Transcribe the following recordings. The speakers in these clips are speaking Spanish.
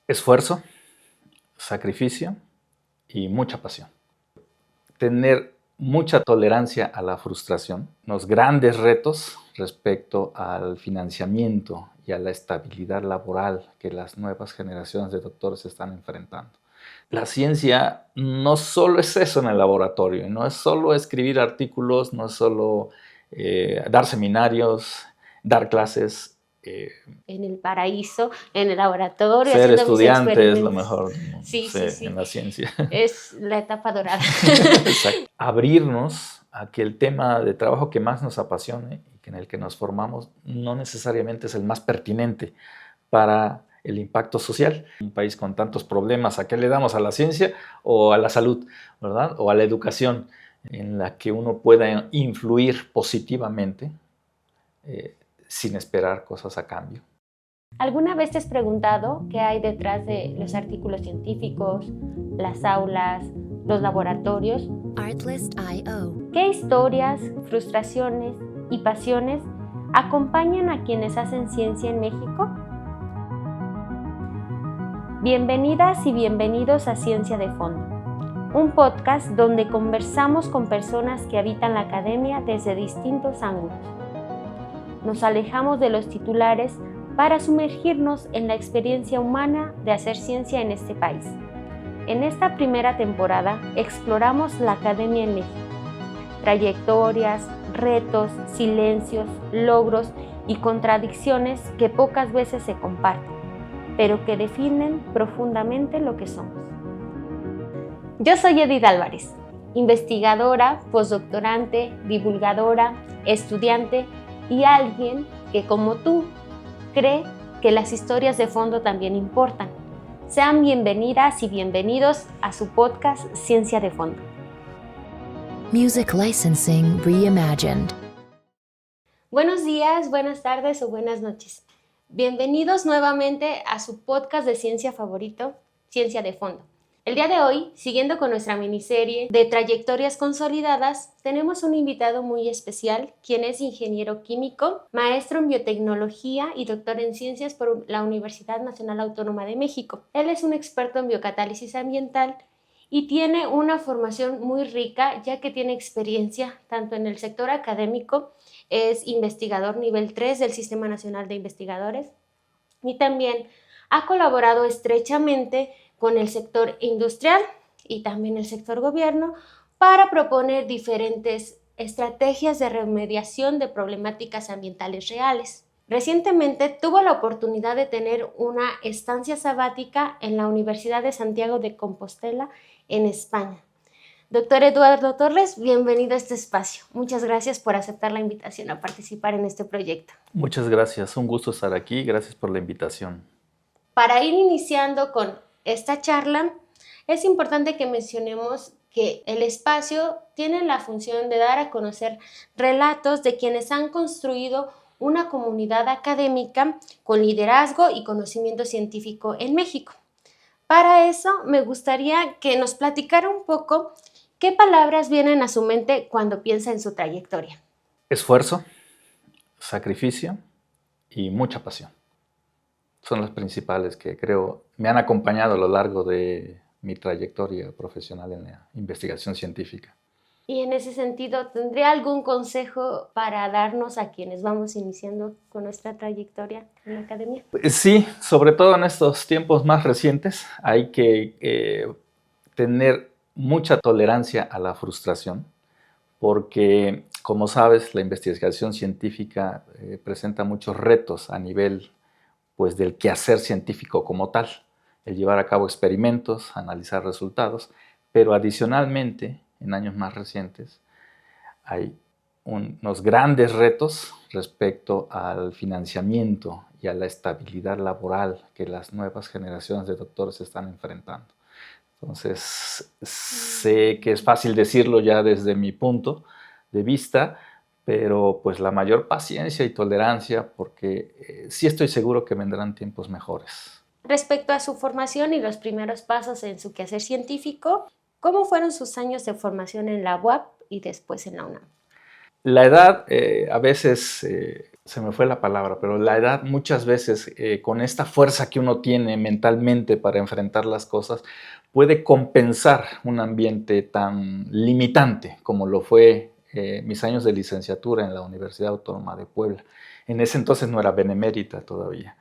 Esfuerzo, sacrificio y mucha pasión. Tener mucha tolerancia a la frustración, los grandes retos respecto al financiamiento y a la estabilidad laboral que las nuevas generaciones de doctores están enfrentando. La ciencia no solo es eso en el laboratorio, no es solo escribir artículos, no es solo dar seminarios, dar clases. En el paraíso, en el laboratorio, Ser haciendo mis estudiante es lo experimentos. mejor, Sí, en la ciencia. Es la etapa dorada. Exacto. Abrirnos a que el tema de trabajo que más nos apasione y en el que nos formamos no necesariamente es el más pertinente para el impacto social. Un país con tantos problemas, ¿a qué le damos? ¿A la ciencia o a la salud, verdad? O a la educación, en la que uno pueda influir positivamente sin esperar cosas a cambio. ¿Alguna vez te has preguntado qué hay detrás de los artículos científicos, las aulas, los laboratorios? Artlist.io. ¿Qué historias, frustraciones y pasiones acompañan a quienes hacen ciencia en México? Bienvenidas y bienvenidos a Ciencia de Fondo, un podcast donde conversamos con personas que habitan la academia desde distintos ángulos. Nos alejamos de los titulares para sumergirnos en la experiencia humana de hacer ciencia en este país. En esta primera temporada exploramos la academia en México, trayectorias, retos, silencios, logros y contradicciones que pocas veces se comparten, pero que definen profundamente lo que somos. Yo soy Edith Álvarez, investigadora, postdoctorante, divulgadora, estudiante y alguien que, como tú, cree que las historias de fondo también importan. Sean bienvenidas y bienvenidos a su podcast Ciencia de Fondo. Music Licensing Reimagined. Buenos días, buenas tardes o buenas noches. Bienvenidos nuevamente a su podcast de ciencia favorito, Ciencia de Fondo. El día de hoy, siguiendo con nuestra miniserie de trayectorias consolidadas, tenemos un invitado muy especial, quien es ingeniero químico, maestro en biotecnología y doctor en ciencias por la Universidad Nacional Autónoma de México. Él es un experto en biocatálisis ambiental y tiene una formación muy rica, ya que tiene experiencia tanto en el sector académico, es investigador nivel 3 del Sistema Nacional de Investigadores y también ha colaborado estrechamente con el sector industrial y también el sector gobierno para proponer diferentes estrategias de remediación de problemáticas ambientales reales. Recientemente tuvo la oportunidad de tener una estancia sabática en la Universidad de Santiago de Compostela en España. Doctor Eduardo Torres, bienvenido a este espacio. Muchas gracias por aceptar la invitación a participar en este proyecto. Muchas gracias, un gusto estar aquí, gracias por la invitación. Para ir iniciando con esta charla, es importante que mencionemos que el espacio tiene la función de dar a conocer relatos de quienes han construido una comunidad académica con liderazgo y conocimiento científico en México. Para eso, me gustaría que nos platicara un poco qué palabras vienen a su mente cuando piensa en su trayectoria. Esfuerzo, sacrificio y mucha pasión. Son las principales que creo me han acompañado a lo largo de mi trayectoria profesional en la investigación científica. Y en ese sentido, ¿tendría algún consejo para darnos a quienes vamos iniciando con nuestra trayectoria en la academia? Sí, sobre todo en estos tiempos más recientes hay que tener mucha tolerancia a la frustración, porque, como sabes, la investigación científica presenta muchos retos a nivel pues, del quehacer científico como tal, el llevar a cabo experimentos, analizar resultados, pero adicionalmente, en años más recientes, hay unos grandes retos respecto al financiamiento y a la estabilidad laboral que las nuevas generaciones de doctores están enfrentando. Entonces, sé que es fácil decirlo ya desde mi punto de vista, pero pues la mayor paciencia y tolerancia, porque sí estoy seguro que vendrán tiempos mejores. Respecto a su formación y los primeros pasos en su quehacer científico, ¿cómo fueron sus años de formación en la UAP y después en la UNAM? La edad a veces se me fue la palabra, pero la edad muchas veces, con esta fuerza que uno tiene mentalmente para enfrentar las cosas, puede compensar un ambiente tan limitante como lo fue mis años de licenciatura en la Universidad Autónoma de Puebla. En ese entonces no era benemérita todavía.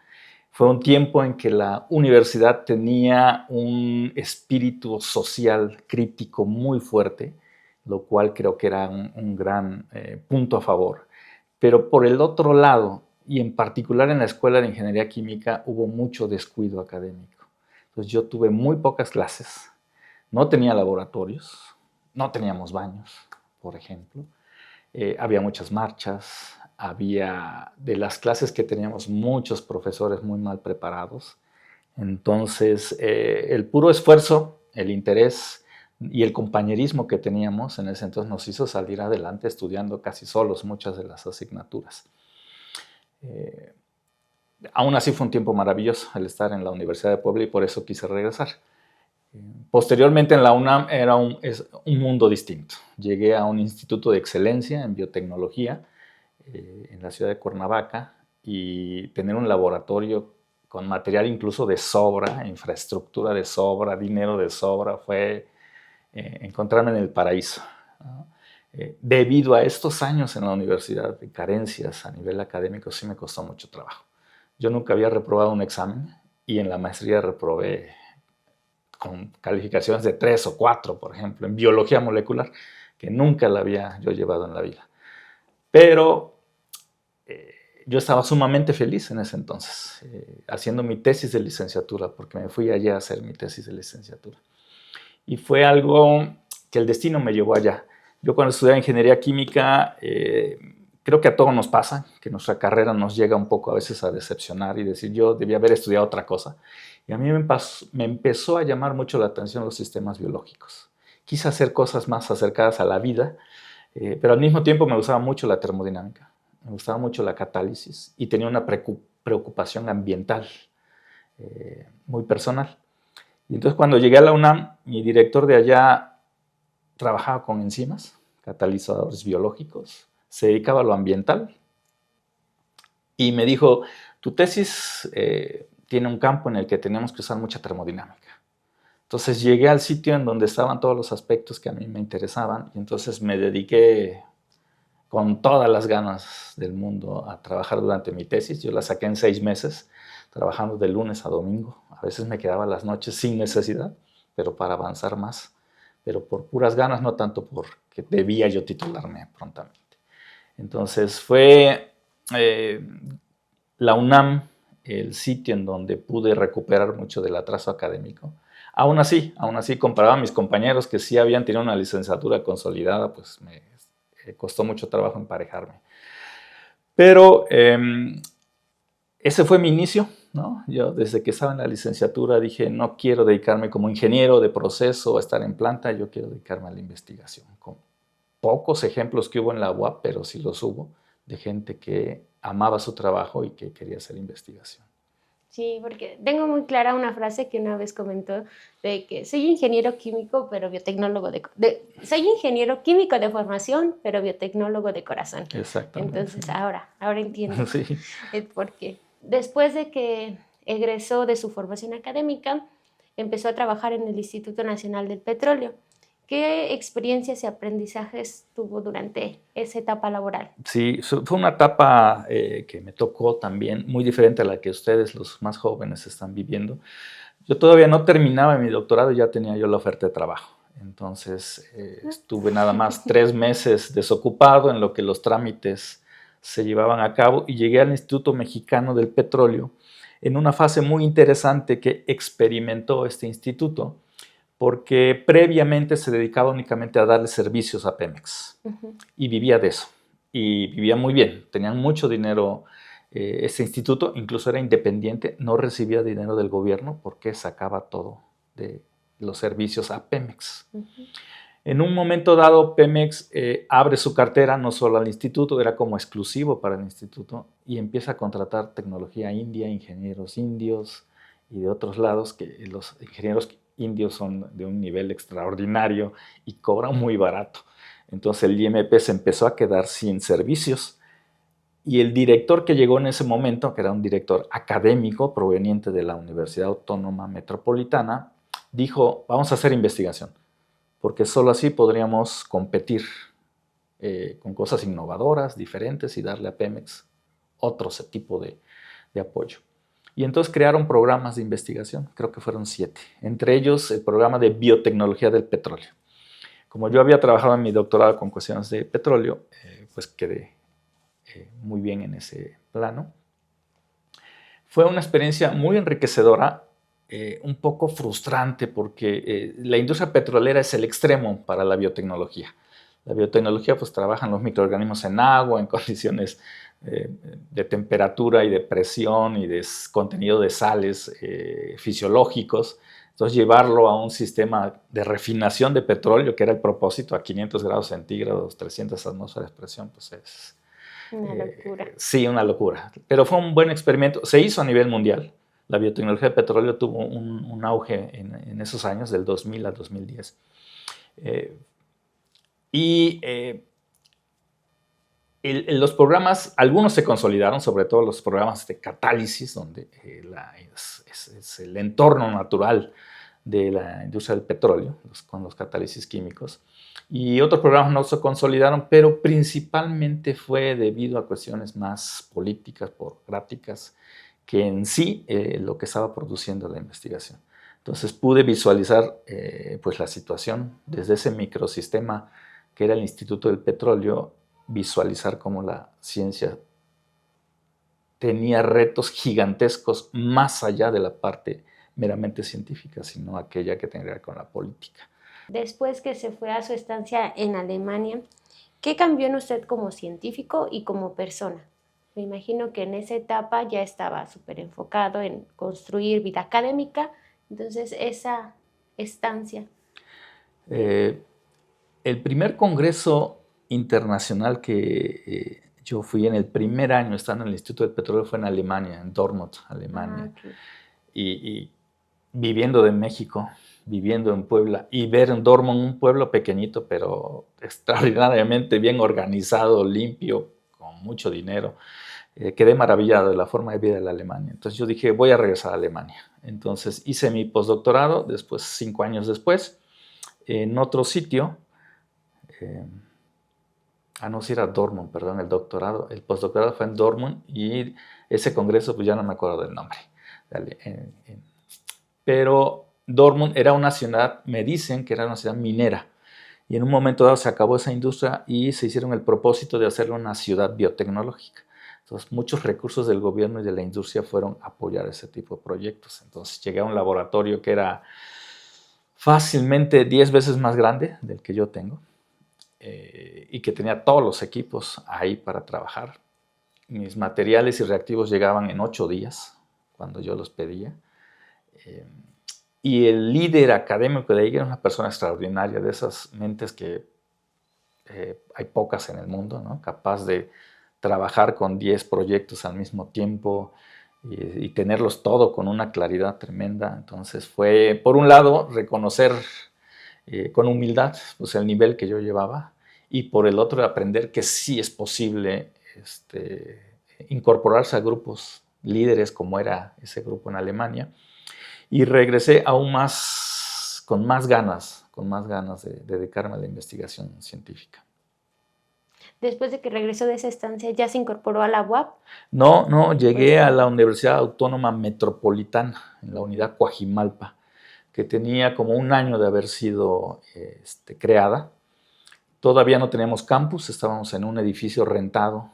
Fue un tiempo en que la universidad tenía un espíritu social crítico muy fuerte, lo cual creo que era un gran punto a favor. Pero por el otro lado, y en particular en la Escuela de Ingeniería Química, hubo mucho descuido académico. Entonces yo tuve muy pocas clases, no tenía laboratorios, no teníamos baños, por ejemplo. Había muchas marchas, había de las clases que teníamos muchos profesores muy mal preparados. Entonces, el puro esfuerzo, el interés y el compañerismo que teníamos en ese entonces nos hizo salir adelante estudiando casi solos muchas de las asignaturas. Aún así fue un tiempo maravilloso el estar en la Universidad de Puebla y por eso quise regresar. Posteriormente en la UNAM es un mundo distinto. Llegué a un instituto de excelencia en biotecnología en la ciudad de Cuernavaca y tener un laboratorio con material incluso de sobra, infraestructura de sobra, dinero de sobra, fue encontrarme en el paraíso, ¿no? Debido a estos años en la universidad de carencias a nivel académico, sí me costó mucho trabajo. Yo nunca había reprobado un examen y en la maestría reprobé con calificaciones de 3 o 4, por ejemplo, en biología molecular, que nunca la había yo llevado en la vida. Pero yo estaba sumamente feliz en ese entonces, haciendo mi tesis de licenciatura, porque me fui allá a hacer mi tesis de licenciatura. Y fue algo que el destino me llevó allá. Yo cuando estudiaba ingeniería química, creo que a todos nos pasa, que nuestra carrera nos llega un poco a veces a decepcionar y decir, yo debía haber estudiado otra cosa. Y a mí me empezó a llamar mucho la atención los sistemas biológicos. Quise hacer cosas más acercadas a la vida, pero al mismo tiempo me gustaba mucho la termodinámica, me gustaba mucho la catálisis y tenía una preocupación ambiental muy personal. Y entonces cuando llegué a la UNAM, mi director de allá trabajaba con enzimas, catalizadores biológicos, se dedicaba a lo ambiental y me dijo, tu tesis tiene un campo en el que tenemos que usar mucha termodinámica. Entonces llegué al sitio en donde estaban todos los aspectos que a mí me interesaban y entonces me dediqué con todas las ganas del mundo a trabajar durante mi tesis. Yo la saqué en 6 meses, trabajando de lunes a domingo. A veces me quedaba las noches sin necesidad, pero para avanzar más. Pero por puras ganas, no tanto porque debía yo titularme prontamente. Entonces fue la UNAM el sitio en donde pude recuperar mucho del atraso académico. Aún así, comparaba a mis compañeros que sí habían tenido una licenciatura consolidada, pues me costó mucho trabajo emparejarme. Pero ese fue mi inicio, ¿no? Yo desde que estaba en la licenciatura dije, no quiero dedicarme como ingeniero de proceso a estar en planta, yo quiero dedicarme a la investigación. Con pocos ejemplos que hubo en la UAP, pero sí los hubo, de gente que amaba su trabajo y que quería hacer investigación. Sí, porque tengo muy clara una frase que una vez comentó de que soy ingeniero químico, pero biotecnólogo soy ingeniero químico de formación, pero biotecnólogo de corazón. Exactamente. Entonces, ahora entiendo Sí. el porqué. Después de que egresó de su formación académica, empezó a trabajar en el Instituto Nacional del Petróleo. ¿Qué experiencias y aprendizajes tuvo durante esa etapa laboral? Sí, fue una etapa que me tocó también muy diferente a la que ustedes, los más jóvenes, están viviendo. Yo todavía no terminaba mi doctorado y ya tenía yo la oferta de trabajo. Entonces estuve nada más 3 meses desocupado en lo que los trámites se llevaban a cabo y llegué al Instituto Mexicano del Petróleo en una fase muy interesante que experimentó este instituto, porque previamente se dedicaba únicamente a darle servicios a Pemex y vivía de eso, y vivía muy bien, tenían mucho dinero. Este instituto incluso era independiente, no recibía dinero del gobierno porque sacaba todo de los servicios a Pemex. En un momento dado, Pemex abre su cartera no solo al instituto, era como exclusivo para el instituto, y empieza a contratar tecnología india, ingenieros indios y de otros lados, que los ingenieros indios son de un nivel extraordinario y cobran muy barato. Entonces el IMP se empezó a quedar sin servicios Y el director que llegó en ese momento, que era un director académico proveniente de la Universidad Autónoma Metropolitana, dijo, vamos a hacer investigación, porque solo así podríamos competir con cosas innovadoras, diferentes, y darle a Pemex otro tipo de apoyo. Y entonces crearon programas de investigación, creo que fueron 7, entre ellos el programa de biotecnología del petróleo. Como yo había trabajado en mi doctorado con cuestiones de petróleo, pues quedé muy bien en ese plano. Fue una experiencia muy enriquecedora, un poco frustrante porque la industria petrolera es el extremo para la biotecnología. La biotecnología pues trabajan los microorganismos en agua, en condiciones de temperatura y de presión y de contenido de sales fisiológicos. Entonces llevarlo a un sistema de refinación de petróleo, que era el propósito, a 500 grados centígrados, 300 atmósferas de presión, pues es... Una locura. Sí, una locura. Pero fue un buen experimento. Se hizo a nivel mundial. La biotecnología de petróleo tuvo un auge en esos años, del 2000 al 2010. Los programas, algunos se consolidaron, sobre todo los programas de catálisis, donde es el entorno natural de la industria del petróleo, con los catálisis químicos. Y otros programas no se consolidaron, pero principalmente fue debido a cuestiones más políticas, burocráticas, que en sí lo que estaba produciendo la investigación. Entonces pude visualizar pues la situación desde ese microsistema que era el Instituto del Petróleo, visualizar cómo la ciencia tenía retos gigantescos más allá de la parte meramente científica, sino aquella que tenía que ver con la política. Después que se fue a su estancia en Alemania, ¿qué cambió en usted como científico y como persona? Me imagino que en esa etapa ya estaba súper enfocado en construir vida académica, entonces esa estancia. El primer congreso internacional que yo fui en el primer año estando en el Instituto del Petróleo fue en Alemania, en Dortmund, Alemania. Okay. Y viviendo de México, viviendo en Puebla, y ver en Dortmund, un pueblo pequeñito, pero extraordinariamente bien organizado, limpio, con mucho dinero. Quedé maravillado de la forma de vida de la Alemania. Entonces yo dije, voy a regresar a Alemania. Entonces hice mi postdoctorado, después, 5 años después, en otro sitio. No, sí era Dortmund, perdón, el doctorado. El postdoctorado fue en Dortmund y ese congreso, pues ya no me acuerdo del nombre. Pero Dortmund era una ciudad, me dicen que era una ciudad minera. Y en un momento dado se acabó esa industria y se hicieron el propósito de hacerlo una ciudad biotecnológica. Entonces, muchos recursos del gobierno y de la industria fueron a apoyar ese tipo de proyectos. Entonces, llegué a un laboratorio que era fácilmente 10 veces más grande del que yo tengo y que tenía todos los equipos ahí para trabajar. Mis materiales y reactivos llegaban en 8 días, cuando yo los pedía. Y el líder académico de ahí era una persona extraordinaria, de esas mentes que hay pocas en el mundo, ¿no? Capaz de trabajar con 10 proyectos al mismo tiempo y tenerlos todo con una claridad tremenda. Entonces fue, por un lado, reconocer con humildad pues, el nivel que yo llevaba, y por el otro, aprender que sí es posible incorporarse a grupos líderes como era ese grupo en Alemania. Y regresé aún más, con más ganas de dedicarme a la investigación científica. Después de que regresó de esa estancia, ¿ya se incorporó a la UAP? No, llegué a la Universidad Autónoma Metropolitana, en la unidad Coajimalpa, que tenía como 1 año de haber sido creada. Todavía no teníamos campus, estábamos en un edificio rentado,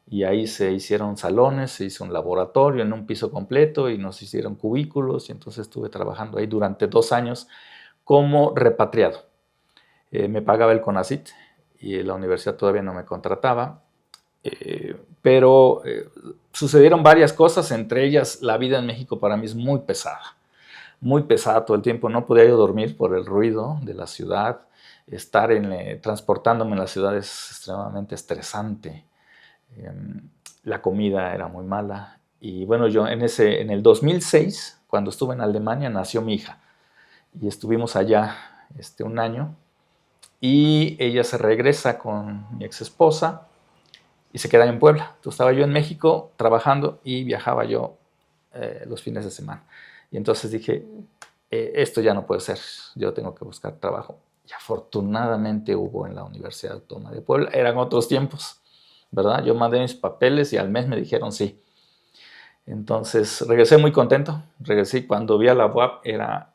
y ahí se hicieron salones, se hizo un laboratorio en un piso completo y nos hicieron cubículos, y entonces estuve trabajando ahí durante 2 años como repatriado. Me pagaba el CONACYT y la universidad todavía no me contrataba, pero sucedieron varias cosas, entre ellas la vida en México para mí es muy pesada todo el tiempo. No podía yo dormir por el ruido de la ciudad, estar transportándome en la ciudad es extremadamente estresante. La comida era muy mala. Y bueno, yo en el 2006, cuando estuve en Alemania, nació mi hija. Y estuvimos allá 1 año. Y ella se regresa con mi ex esposa. y se quedan en Puebla. Entonces estaba yo en México trabajando y viajaba yo los fines de semana. Y entonces dije, esto ya no puede ser, yo tengo que buscar trabajo. Y afortunadamente hubo en la Universidad Autónoma de Puebla, eran otros tiempos, ¿verdad? Yo mandé mis papeles y al mes me dijeron sí. Entonces regresé muy contento, regresé y cuando vi a la UAP era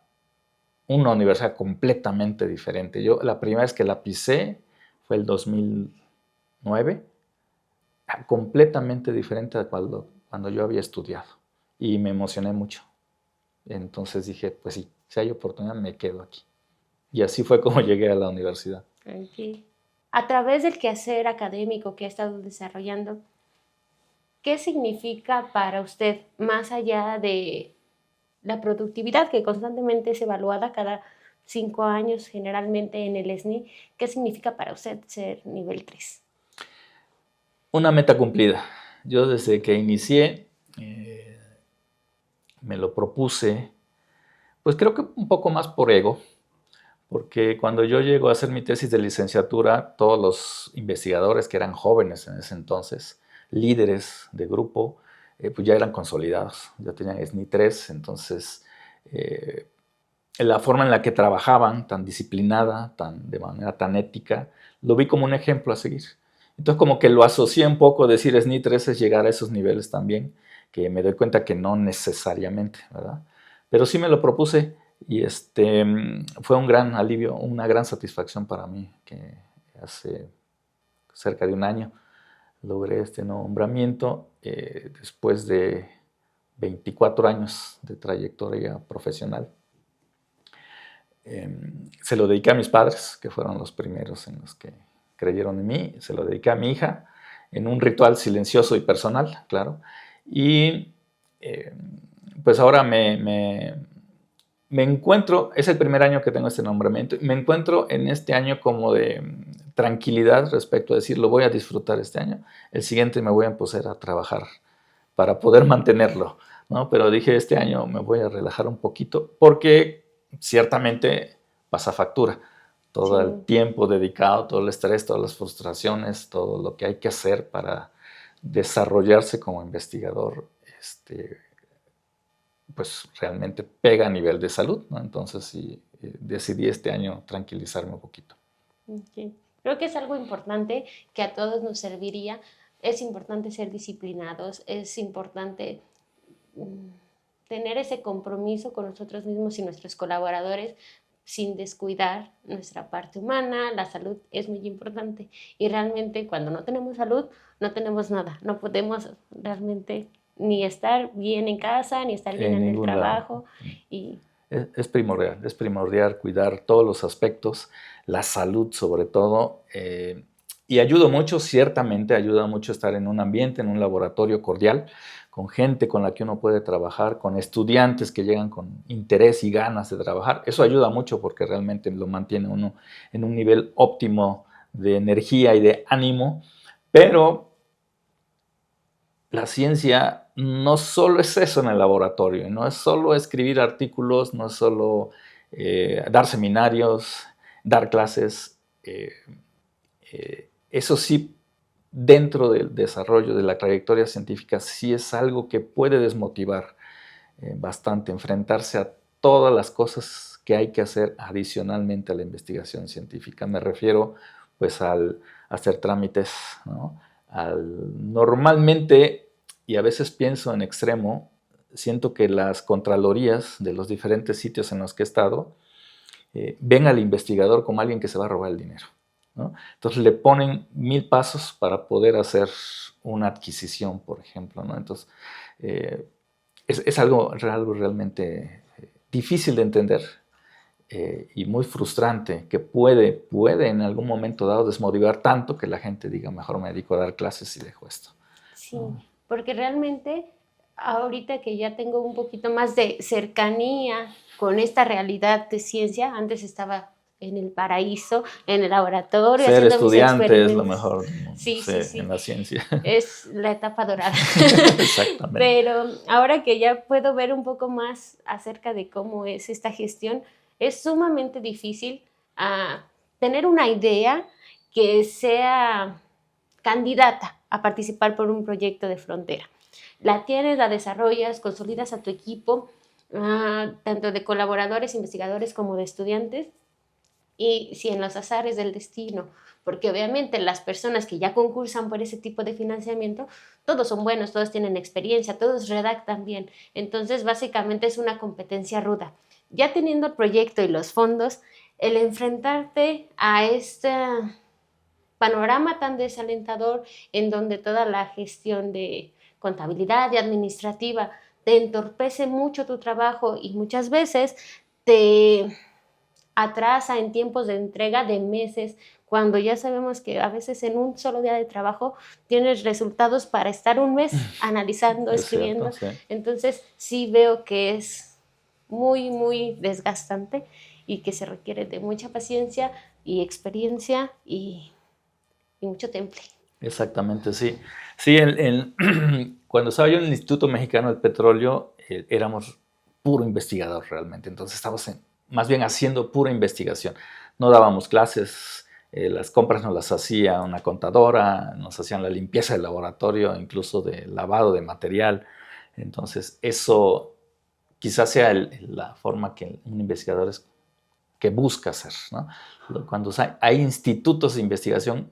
una universidad completamente diferente. Yo la primera vez que la pisé fue el 2009, completamente diferente a cuando yo había estudiado y me emocioné mucho. Entonces dije, pues sí, si hay oportunidad me quedo aquí. Y así fue como llegué a la universidad. Okay. A través del quehacer académico que ha estado desarrollando, ¿qué significa para usted, más allá de la productividad que constantemente es evaluada cada 5 años generalmente en el SNI, qué significa para usted ser nivel 3? Una meta cumplida. Yo desde que inicié me lo propuse, pues creo que un poco más por ego, porque cuando yo llego a hacer mi tesis de licenciatura, todos los investigadores que eran jóvenes en ese entonces, líderes de grupo, pues ya eran consolidados, ya tenían SNI 3, entonces la forma en la que trabajaban, tan disciplinada, de manera tan ética, lo vi como un ejemplo a seguir. Entonces como que lo asocié un poco, decir SNI 3 es llegar a esos niveles también, que me doy cuenta que no necesariamente, ¿verdad? Pero sí me lo propuse y fue un gran alivio, una gran satisfacción para mí, que hace cerca de un año logré este nombramiento después de 24 años de trayectoria profesional. Se lo dediqué a mis padres, que fueron los primeros en los que creyeron en mí. Se lo dediqué a mi hija en un ritual silencioso y personal, claro. Y pues ahora me encuentro, es el primer año que tengo este nombramiento, y me encuentro en este año como de tranquilidad respecto a decir, lo voy a disfrutar este año. El siguiente me voy a empezar a trabajar para poder mantenerlo, ¿no? Pero dije, este año me voy a relajar un poquito porque ciertamente pasa factura. Todo el tiempo dedicado, todo el estrés, todas las frustraciones, todo lo que hay que hacer para desarrollarse como investigador, pues realmente pega a nivel de salud, ¿no? Entonces sí, decidí este año tranquilizarme un poquito. Okay. Creo que es algo importante que a todos nos serviría. Es importante ser disciplinados, es importante tener ese compromiso con nosotros mismos y nuestros colaboradores sin descuidar nuestra parte humana. La salud es muy importante y realmente cuando no tenemos salud no tenemos nada, no podemos realmente ni estar bien en casa, ni estar bien en el trabajo. Y es primordial cuidar todos los aspectos, la salud sobre todo, y ayuda mucho, ciertamente ayuda mucho estar en un ambiente, en un laboratorio cordial, con gente con la que uno puede trabajar, con estudiantes que llegan con interés y ganas de trabajar. Eso ayuda mucho porque realmente lo mantiene uno en un nivel óptimo de energía y de ánimo, pero la ciencia no solo es eso en el laboratorio, no es solo escribir artículos, no es solo dar seminarios, dar clases. Eso sí, dentro del desarrollo de la trayectoria científica, sí es algo que puede desmotivar bastante, enfrentarse a todas las cosas que hay que hacer adicionalmente a la investigación científica. Me refiero pues al hacer trámites, ¿no? Normalmente, y a veces pienso en extremo, siento que las contralorías de los diferentes sitios en los que he estado ven al investigador como alguien que se va a robar el dinero, ¿no? Entonces le ponen 1000 pasos para poder hacer una adquisición, por ejemplo, ¿no? Entonces es algo realmente difícil de entender y muy frustrante, que puede en algún momento dado desmotivar tanto que la gente diga, mejor me dedico a dar clases y dejo esto. Sí, porque realmente ahorita que ya tengo un poquito más de cercanía con esta realidad de ciencia, antes estaba en el paraíso, en el laboratorio, ser haciendo mis estudiante es lo experimentos. mejor, Sí, en la ciencia. Es la etapa dorada. Exactamente. Pero ahora que ya puedo ver un poco más acerca de cómo es esta gestión, es sumamente difícil tener una idea que sea candidata a participar por un proyecto de frontera. La tienes, la desarrollas, consolidas a tu equipo, tanto de colaboradores, investigadores como de estudiantes, y si en los azares del destino, porque obviamente las personas que ya concursan por ese tipo de financiamiento, todos son buenos, todos tienen experiencia, todos redactan bien, entonces básicamente es una competencia ruda. Ya teniendo el proyecto y los fondos, el enfrentarte a este panorama tan desalentador en donde toda la gestión de contabilidad y administrativa te entorpece mucho tu trabajo y muchas veces te atrasa en tiempos de entrega de meses, cuando ya sabemos que a veces en un solo día de trabajo tienes resultados para estar un mes analizando, Es escribiendo. cierto, sí. Entonces sí veo que es muy, muy desgastante y que se requiere de mucha paciencia y experiencia y mucho temple. Exactamente, sí. Sí, cuando estaba yo en el Instituto Mexicano del Petróleo, éramos puro investigador realmente. Entonces estábamos más bien haciendo pura investigación. No dábamos clases, las compras nos las hacía una contadora, nos hacían la limpieza del laboratorio, incluso de lavado de material. Entonces eso quizás sea la forma que un investigador que busca hacer, ¿no? Cuando hay institutos de investigación,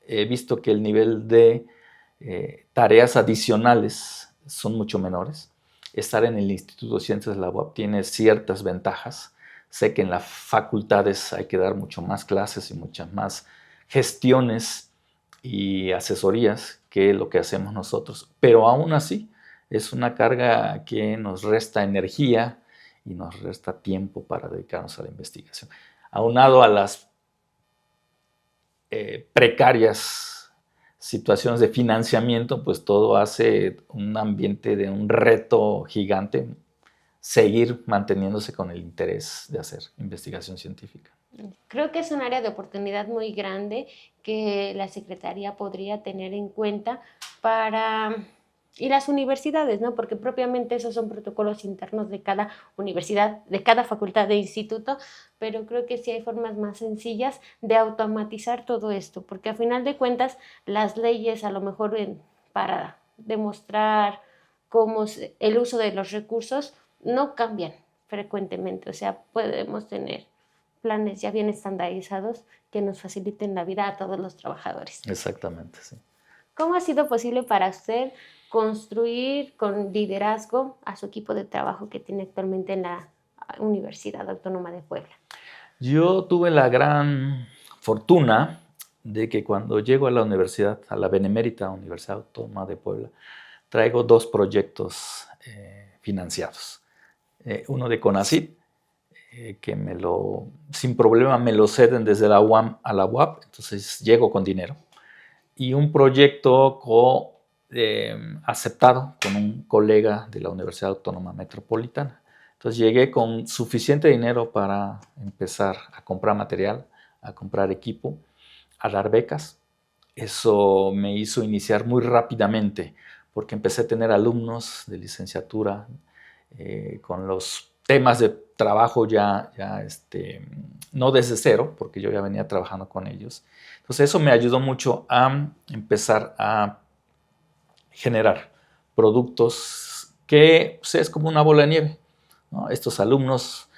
he visto que el nivel de tareas adicionales son mucho menores. Estar en el Instituto de Ciencias de la UAP tiene ciertas ventajas. Sé que en las facultades hay que dar mucho más clases y muchas más gestiones y asesorías que lo que hacemos nosotros, pero aún así es una carga que nos resta energía y nos resta tiempo para dedicarnos a la investigación. Aunado a las precarias situaciones de financiamiento, pues todo hace un ambiente de un reto gigante seguir manteniéndose con el interés de hacer investigación científica. Creo que es un área de oportunidad muy grande que la Secretaría podría tener en cuenta para... Y las universidades, ¿no? Porque propiamente esos son protocolos internos de cada universidad, de cada facultad de instituto, pero creo que sí hay formas más sencillas de automatizar todo esto, porque a final de cuentas las leyes a lo mejor para demostrar cómo el uso de los recursos no cambian frecuentemente, o sea, podemos tener planes ya bien estandarizados que nos faciliten la vida a todos los trabajadores. Exactamente, sí. ¿Cómo ha sido posible para usted construir con liderazgo a su equipo de trabajo que tiene actualmente en la Universidad Autónoma de Puebla? Yo tuve la gran fortuna de que cuando llego a la universidad, a la Benemérita Universidad Autónoma de Puebla, traigo 2 proyectos financiados. Uno de CONACYT, que sin problema me lo ceden desde la UAM a la UAP, entonces llego con dinero. Y un proyecto aceptado con un colega de la Universidad Autónoma Metropolitana. Entonces llegué con suficiente dinero para empezar a comprar material, a comprar equipo, a dar becas. Eso me hizo iniciar muy rápidamente porque empecé a tener alumnos de licenciatura con los temas de trabajo no desde cero, porque yo ya venía trabajando con ellos. Entonces eso me ayudó mucho a empezar a generar productos que pues, es como una bola de nieve, ¿no? Estos alumnos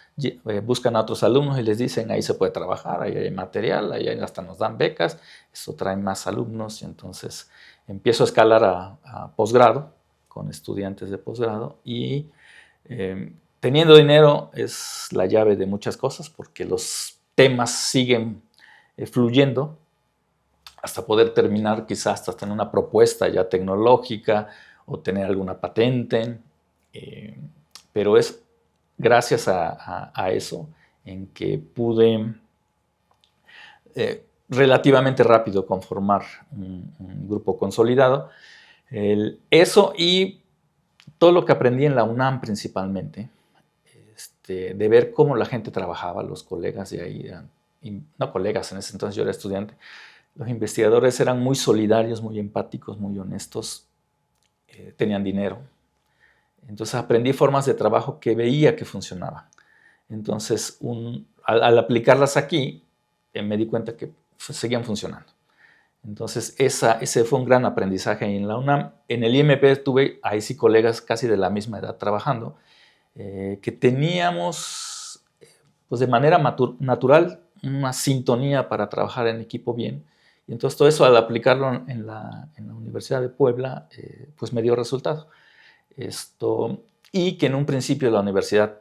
buscan a otros alumnos y les dicen, ahí se puede trabajar, ahí hay material, ahí hasta nos dan becas, eso trae más alumnos y entonces empiezo a escalar a posgrado, con estudiantes de posgrado y teniendo dinero es la llave de muchas cosas porque los temas siguen fluyendo hasta poder terminar, quizás hasta tener una propuesta ya tecnológica o tener alguna patente, pero es gracias a eso en que pude relativamente rápido conformar un grupo consolidado. Eso y todo lo que aprendí en la UNAM principalmente, de ver cómo la gente trabajaba, los colegas de ahí, no colegas, en ese entonces yo era estudiante, los investigadores eran muy solidarios, muy empáticos, muy honestos, tenían dinero. Entonces aprendí formas de trabajo que veía que funcionaban. Entonces, al aplicarlas aquí, me di cuenta que seguían funcionando. Entonces, ese fue un gran aprendizaje ahí en la UNAM. En el IMP tuve ahí sí colegas casi de la misma edad trabajando, que teníamos pues de manera natural una sintonía para trabajar en equipo bien. Y entonces todo eso al aplicarlo en la Universidad de Puebla, pues me dio resultado. Y que en un principio la universidad,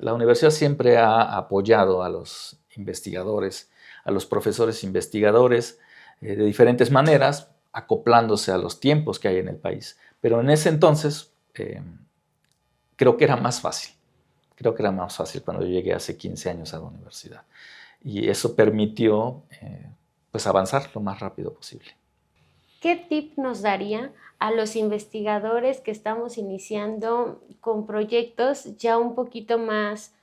la universidad siempre ha apoyado a los investigadores, a los profesores investigadores de diferentes maneras, acoplándose a los tiempos que hay en el país. Pero en ese entonces creo que era más fácil. Creo que era más fácil cuando yo llegué hace 15 años a la universidad. Y eso permitió pues avanzar lo más rápido posible. ¿Qué tip nos daría a los investigadores que estamos iniciando con proyectos ya un poquito más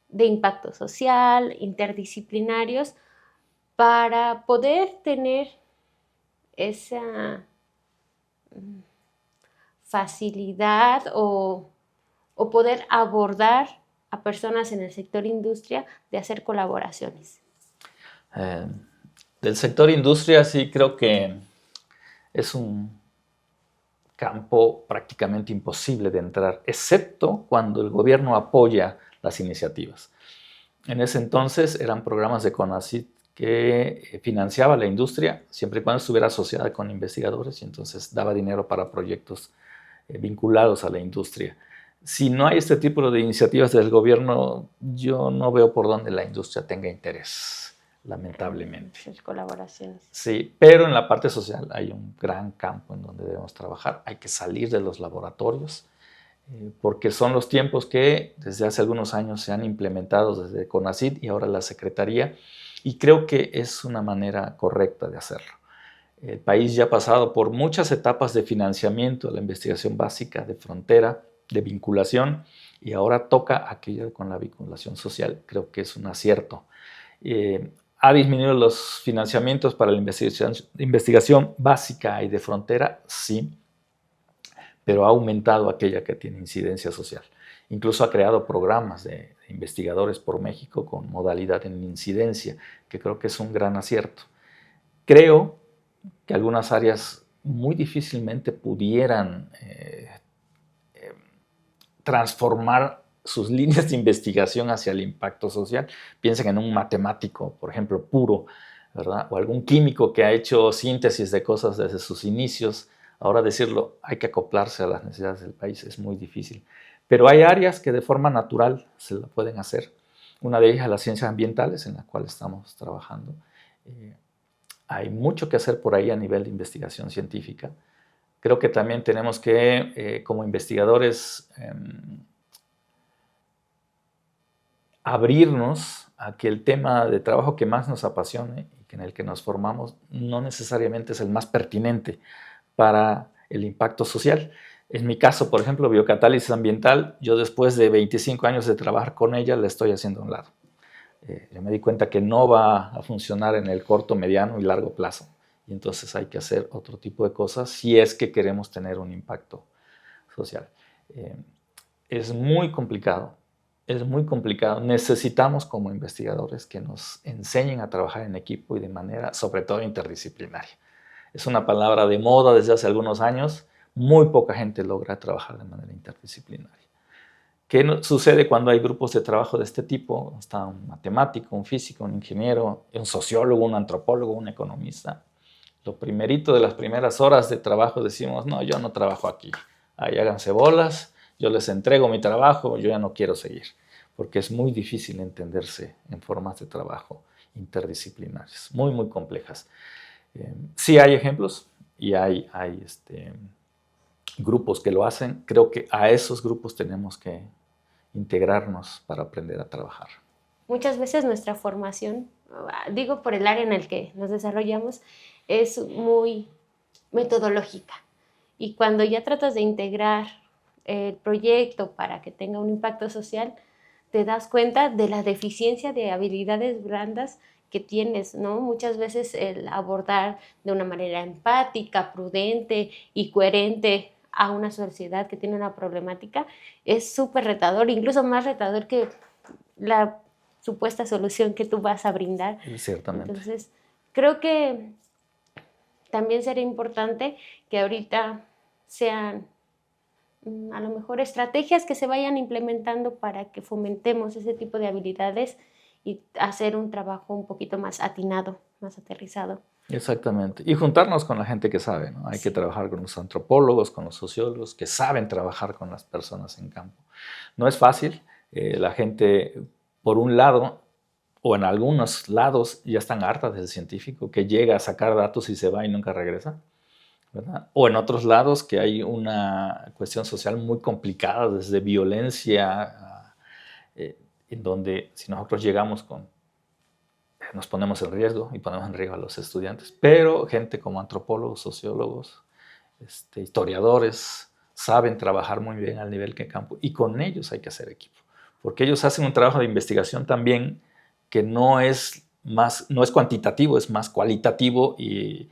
de impacto social, interdisciplinarios, para poder tener esa facilidad o poder abordar a personas en el sector industria de hacer colaboraciones? Del sector industria sí creo que es un campo prácticamente imposible de entrar, excepto cuando el gobierno apoya las iniciativas. En ese entonces eran programas de CONACYT que financiaba la industria, siempre y cuando estuviera asociada con investigadores, y entonces daba dinero para proyectos vinculados a la industria. Si no hay este tipo de iniciativas del gobierno, yo no veo por dónde la industria tenga interés, lamentablemente. Sus colaboraciones. Sí, pero en la parte social hay un gran campo en donde debemos trabajar. Hay que salir de los laboratorios, porque son los tiempos que desde hace algunos años se han implementado desde CONACYT y ahora la Secretaría, y creo que es una manera correcta de hacerlo. El país ya ha pasado por muchas etapas de financiamiento de la investigación básica, de frontera, de vinculación, y ahora toca aquello con la vinculación social. Creo que es un acierto. ¿Ha disminuido los financiamientos para la investigación básica y de frontera? Sí, pero ha aumentado aquella que tiene incidencia social. Incluso ha creado programas de investigadores por México con modalidad en incidencia, que creo que es un gran acierto. Creo que algunas áreas muy difícilmente pudieran transformar sus líneas de investigación hacia el impacto social. Piensen en un matemático, por ejemplo, puro, ¿verdad? O algún químico que ha hecho síntesis de cosas desde sus inicios. Ahora decirlo, hay que acoplarse a las necesidades del país, es muy difícil. Pero hay áreas que de forma natural se lo pueden hacer. Una de ellas es las ciencias ambientales, en la cual estamos trabajando. Hay mucho que hacer por ahí a nivel de investigación científica. Creo que también tenemos que, como investigadores, abrirnos a que el tema de trabajo que más nos apasione y en el que nos formamos no necesariamente es el más pertinente para el impacto social. En mi caso, por ejemplo, biocatálisis ambiental, yo después de 25 años de trabajar con ella, la estoy haciendo a un lado. Yo me di cuenta que no va a funcionar en el corto, mediano y largo plazo. Y entonces hay que hacer otro tipo de cosas si es que queremos tener un impacto social. Es muy complicado, es muy complicado. Necesitamos como investigadores que nos enseñen a trabajar en equipo y de manera, sobre todo, interdisciplinaria. Es una palabra de moda desde hace algunos años. Muy poca gente logra trabajar de manera interdisciplinaria. ¿Qué sucede cuando hay grupos de trabajo de este tipo? Está un matemático, un físico, un ingeniero, un sociólogo, un antropólogo, un economista. Lo primerito de las primeras horas de trabajo decimos, no, yo no trabajo aquí. Ahí háganse bolas, yo les entrego mi trabajo, yo ya no quiero seguir. Porque es muy difícil entenderse en formas de trabajo interdisciplinarias, muy, muy complejas. Sí hay ejemplos y hay grupos que lo hacen. Creo que a esos grupos tenemos que integrarnos para aprender a trabajar. Muchas veces nuestra formación, digo por el área en el que nos desarrollamos, es muy metodológica. Y cuando ya tratas de integrar el proyecto para que tenga un impacto social, te das cuenta de la deficiencia de habilidades blandas que tienes, ¿no? Muchas veces el abordar de una manera empática, prudente y coherente a una sociedad que tiene una problemática es súper retador, incluso más retador que la supuesta solución que tú vas a brindar. Ciertamente. Entonces, creo que también sería importante que ahorita sean a lo mejor estrategias que se vayan implementando para que fomentemos ese tipo de habilidades y hacer un trabajo un poquito más atinado, más aterrizado. Exactamente. Y juntarnos con la gente que sabe, ¿no? Hay que trabajar con los antropólogos, con los sociólogos, que saben trabajar con las personas en campo. No es fácil. La gente, por un lado, o en algunos lados, ya están hartas del científico, que llega a sacar datos y se va y nunca regresa, ¿verdad? O en otros lados, que hay una cuestión social muy complicada, desde violencia, en donde si nosotros llegamos nos ponemos en riesgo y ponemos en riesgo a los estudiantes, pero gente como antropólogos, sociólogos, historiadores, saben trabajar muy bien al nivel que campo y con ellos hay que hacer equipo, porque ellos hacen un trabajo de investigación también que no es cuantitativo, es más cualitativo y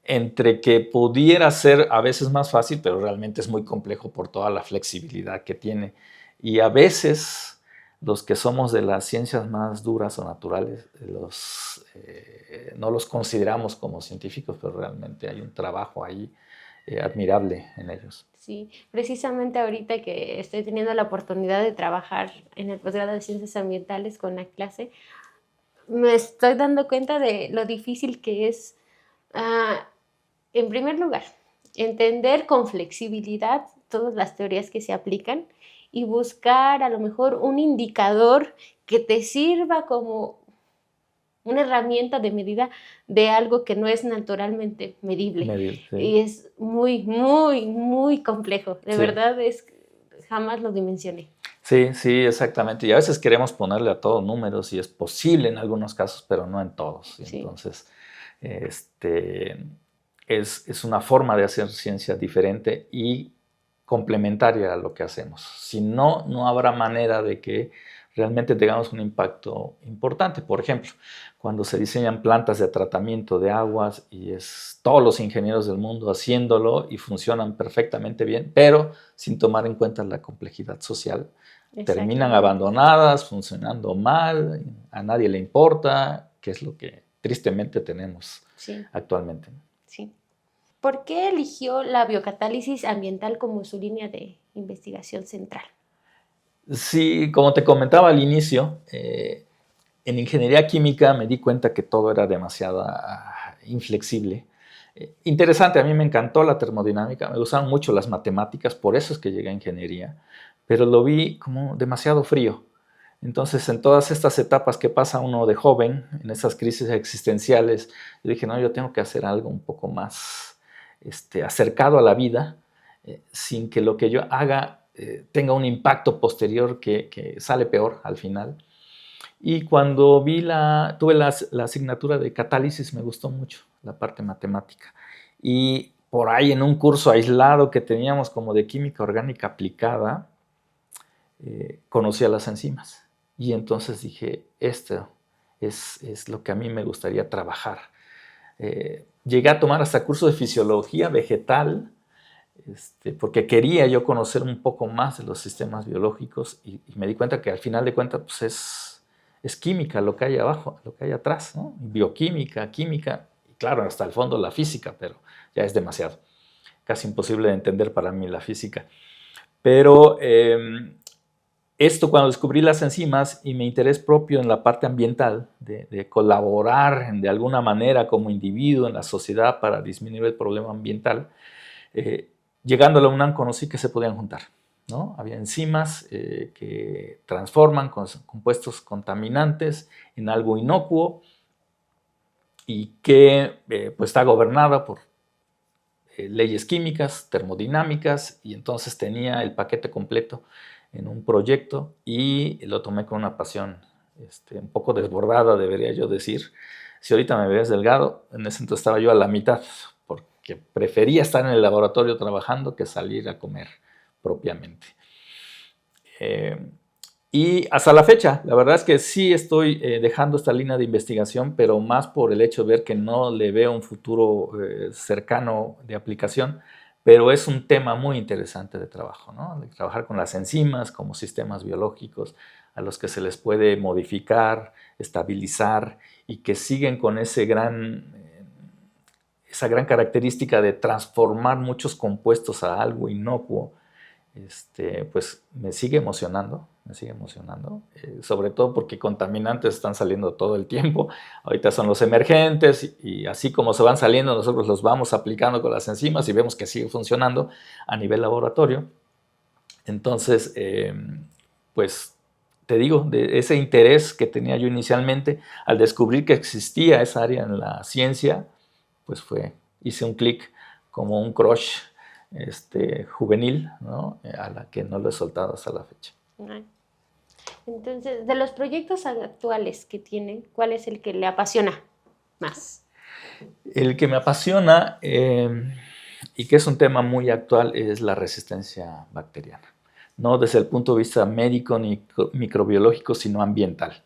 entre que pudiera ser a veces más fácil, pero realmente es muy complejo por toda la flexibilidad que tiene. Y a veces los que somos de las ciencias más duras o naturales, no los consideramos como científicos, pero realmente hay un trabajo ahí admirable en ellos. Sí, precisamente ahorita que estoy teniendo la oportunidad de trabajar en el posgrado de Ciencias Ambientales con la clase, me estoy dando cuenta de lo difícil que es, en primer lugar, entender con flexibilidad todas las teorías que se aplican y buscar a lo mejor un indicador que te sirva como una herramienta de medida de algo que no es naturalmente medible. Sí. Y es muy, muy, muy complejo. De Sí. verdad, jamás lo dimensioné. Sí, sí, exactamente. Y a veces queremos ponerle a todos números y es posible en algunos casos, pero no en todos. Sí. Entonces, es una forma de hacer ciencia diferente y complementaria a lo que hacemos. Si no, no habrá manera de que realmente tengamos un impacto importante. Por ejemplo, cuando se diseñan plantas de tratamiento de aguas y es todos los ingenieros del mundo haciéndolo y funcionan perfectamente bien, pero sin tomar en cuenta la complejidad social, terminan abandonadas, funcionando mal, a nadie le importa, que es lo que tristemente tenemos actualmente. Sí. ¿Por qué eligió la biocatálisis ambiental como su línea de investigación central? Sí, como te comentaba al inicio, en ingeniería química me di cuenta que todo era demasiado inflexible. Interesante, a mí me encantó la termodinámica, me gustaban mucho las matemáticas, por eso es que llegué a ingeniería, pero lo vi como demasiado frío. Entonces, en todas estas etapas que pasa uno de joven, en esas crisis existenciales, yo dije, no, yo tengo que hacer algo un poco más acercado a la vida, sin que lo que yo haga tenga un impacto posterior que sale peor al final. Y cuando tuve la asignatura de catálisis, me gustó mucho la parte matemática. Y por ahí en un curso aislado que teníamos como de química orgánica aplicada, conocí a las enzimas. Y entonces dije, esto es lo que a mí me gustaría trabajar. Llegué a tomar hasta curso de fisiología vegetal, porque quería yo conocer un poco más de los sistemas biológicos y me di cuenta que al final de cuentas pues es química lo que hay abajo, lo que hay atrás, ¿no? Bioquímica, química, y claro, hasta el fondo la física, pero ya es demasiado. Casi imposible de entender para mí la física. Pero esto cuando descubrí las enzimas y mi interés propio en la parte ambiental, de colaborar de alguna manera como individuo en la sociedad para disminuir el problema ambiental, llegando a la UNAM conocí que se podían juntar, ¿no? Había enzimas que transforman compuestos contaminantes en algo inocuo y que pues está gobernada por leyes químicas, termodinámicas, y entonces tenía el paquete completo en un proyecto y lo tomé con una pasión un poco desbordada, debería yo decir. Si ahorita me ves delgado, en ese entonces estaba yo a la mitad, porque prefería estar en el laboratorio trabajando que salir a comer propiamente. Y hasta la fecha, la verdad es que sí estoy dejando esta línea de investigación, pero más por el hecho de ver que no le veo un futuro cercano de aplicación, pero es un tema muy interesante de trabajo, ¿no? De trabajar con las enzimas como sistemas biológicos a los que se les puede modificar, estabilizar y que siguen con esa gran característica de transformar muchos compuestos a algo inocuo. Pues me sigue emocionando, sobre todo porque contaminantes están saliendo todo el tiempo. Ahorita son los emergentes y así como se van saliendo, nosotros los vamos aplicando con las enzimas y vemos que sigue funcionando a nivel laboratorio. Entonces, pues te digo, de ese interés que tenía yo inicialmente, al descubrir que existía esa área en la ciencia, pues hice un clic como un crush juvenil, ¿no? A la que no lo he soltado hasta la fecha. Entonces, de los proyectos actuales que tienen, ¿cuál es el que le apasiona más? El que me apasiona y que es un tema muy actual es la resistencia bacteriana. No desde el punto de vista médico ni microbiológico, sino ambiental.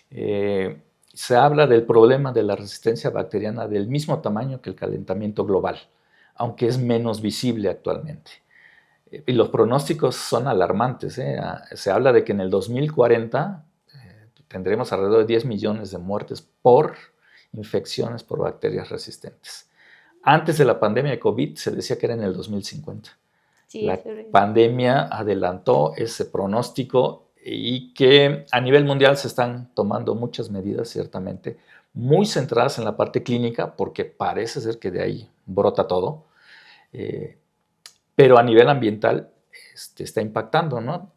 Se habla del problema de la resistencia bacteriana del mismo tamaño que el calentamiento global, aunque es menos visible actualmente. Y los pronósticos son alarmantes. Se habla de que en el 2040 tendremos alrededor de 10 millones de muertes por infecciones por bacterias resistentes. Antes de la pandemia de COVID se decía que era en el 2050. Sí, la pandemia adelantó ese pronóstico y que a nivel mundial se están tomando muchas medidas, ciertamente, muy centradas en la parte clínica, porque parece ser que de ahí brota todo, pero a nivel ambiental está impactando, ¿no?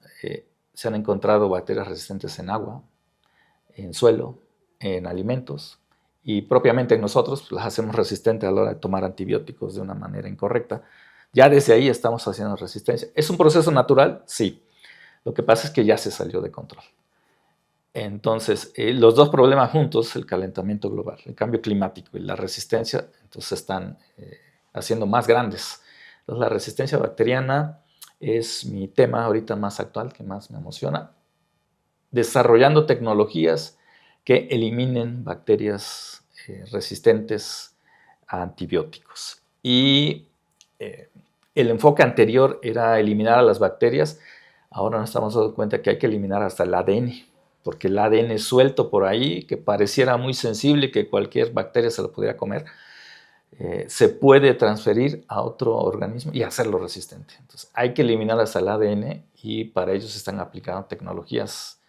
Se han encontrado bacterias resistentes en agua, en suelo, en alimentos, y propiamente en nosotros las hacemos resistentes a la hora de tomar antibióticos de una manera incorrecta. Ya desde ahí estamos haciendo resistencia. ¿Es un proceso natural? Sí. Lo que pasa es que ya se salió de control. Entonces, los dos problemas juntos, el calentamiento global, el cambio climático y la resistencia, entonces están haciendo más grandes. Entonces, la resistencia bacteriana es mi tema ahorita más actual, que más me emociona. Desarrollando tecnologías que eliminen bacterias resistentes a antibióticos. Y el enfoque anterior era eliminar a las bacterias. Ahora nos estamos dando cuenta que hay que eliminar hasta el ADN, porque el ADN es suelto por ahí, que pareciera muy sensible, que cualquier bacteria se lo pudiera comer, se puede transferir a otro organismo y hacerlo resistente. Entonces hay que eliminar hasta el ADN y para ello se están aplicando tecnologías,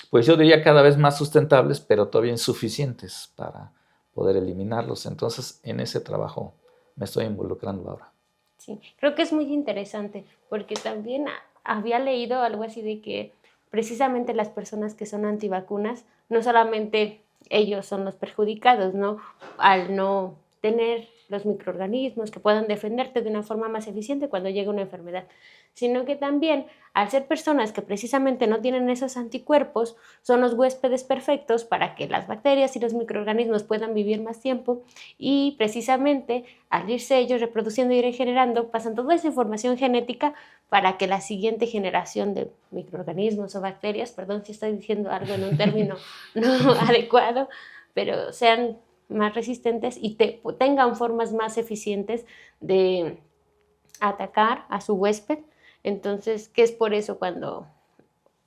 pues yo diría cada vez más sustentables, pero todavía insuficientes para poder eliminarlos. Entonces en ese trabajo me estoy involucrando ahora. Sí, creo que es muy interesante porque también había leído algo así de que precisamente las personas que son antivacunas, no solamente ellos son los perjudicados, ¿no? Al no tener los microorganismos que puedan defenderte de una forma más eficiente cuando llega una enfermedad, sino que también al ser personas que precisamente no tienen esos anticuerpos, son los huéspedes perfectos para que las bacterias y los microorganismos puedan vivir más tiempo y precisamente al irse ellos reproduciendo y regenerando, pasan toda esa información genética para que la siguiente generación de microorganismos o bacterias, perdón si estoy diciendo algo en un término no adecuado, pero sean más resistentes y tengan formas más eficientes de atacar a su huésped. Entonces, que es por eso cuando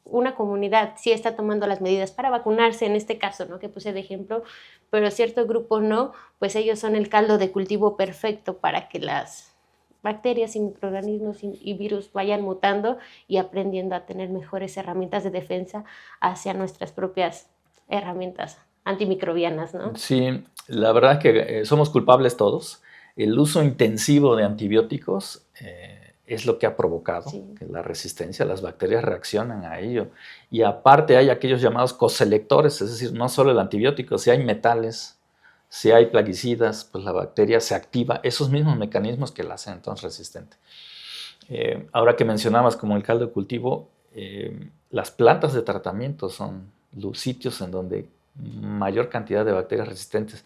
una comunidad sí está tomando las medidas para vacunarse, en este caso, ¿no? Que puse de ejemplo, pero cierto grupo no, pues ellos son el caldo de cultivo perfecto para que las bacterias y microorganismos y virus vayan mutando y aprendiendo a tener mejores herramientas de defensa hacia nuestras propias herramientas antimicrobianas, ¿no? Sí, la verdad es que somos culpables todos. El uso intensivo de antibióticos es lo que ha provocado que la resistencia, las bacterias reaccionan a ello. Y aparte hay aquellos llamados coselectores, es decir, no solo el antibiótico, si hay metales, si hay plaguicidas, pues la bacteria se activa, esos mismos mecanismos que la hacen entonces resistente. Ahora que mencionabas como el caldo de cultivo, las plantas de tratamiento son los sitios en donde mayor cantidad de bacterias resistentes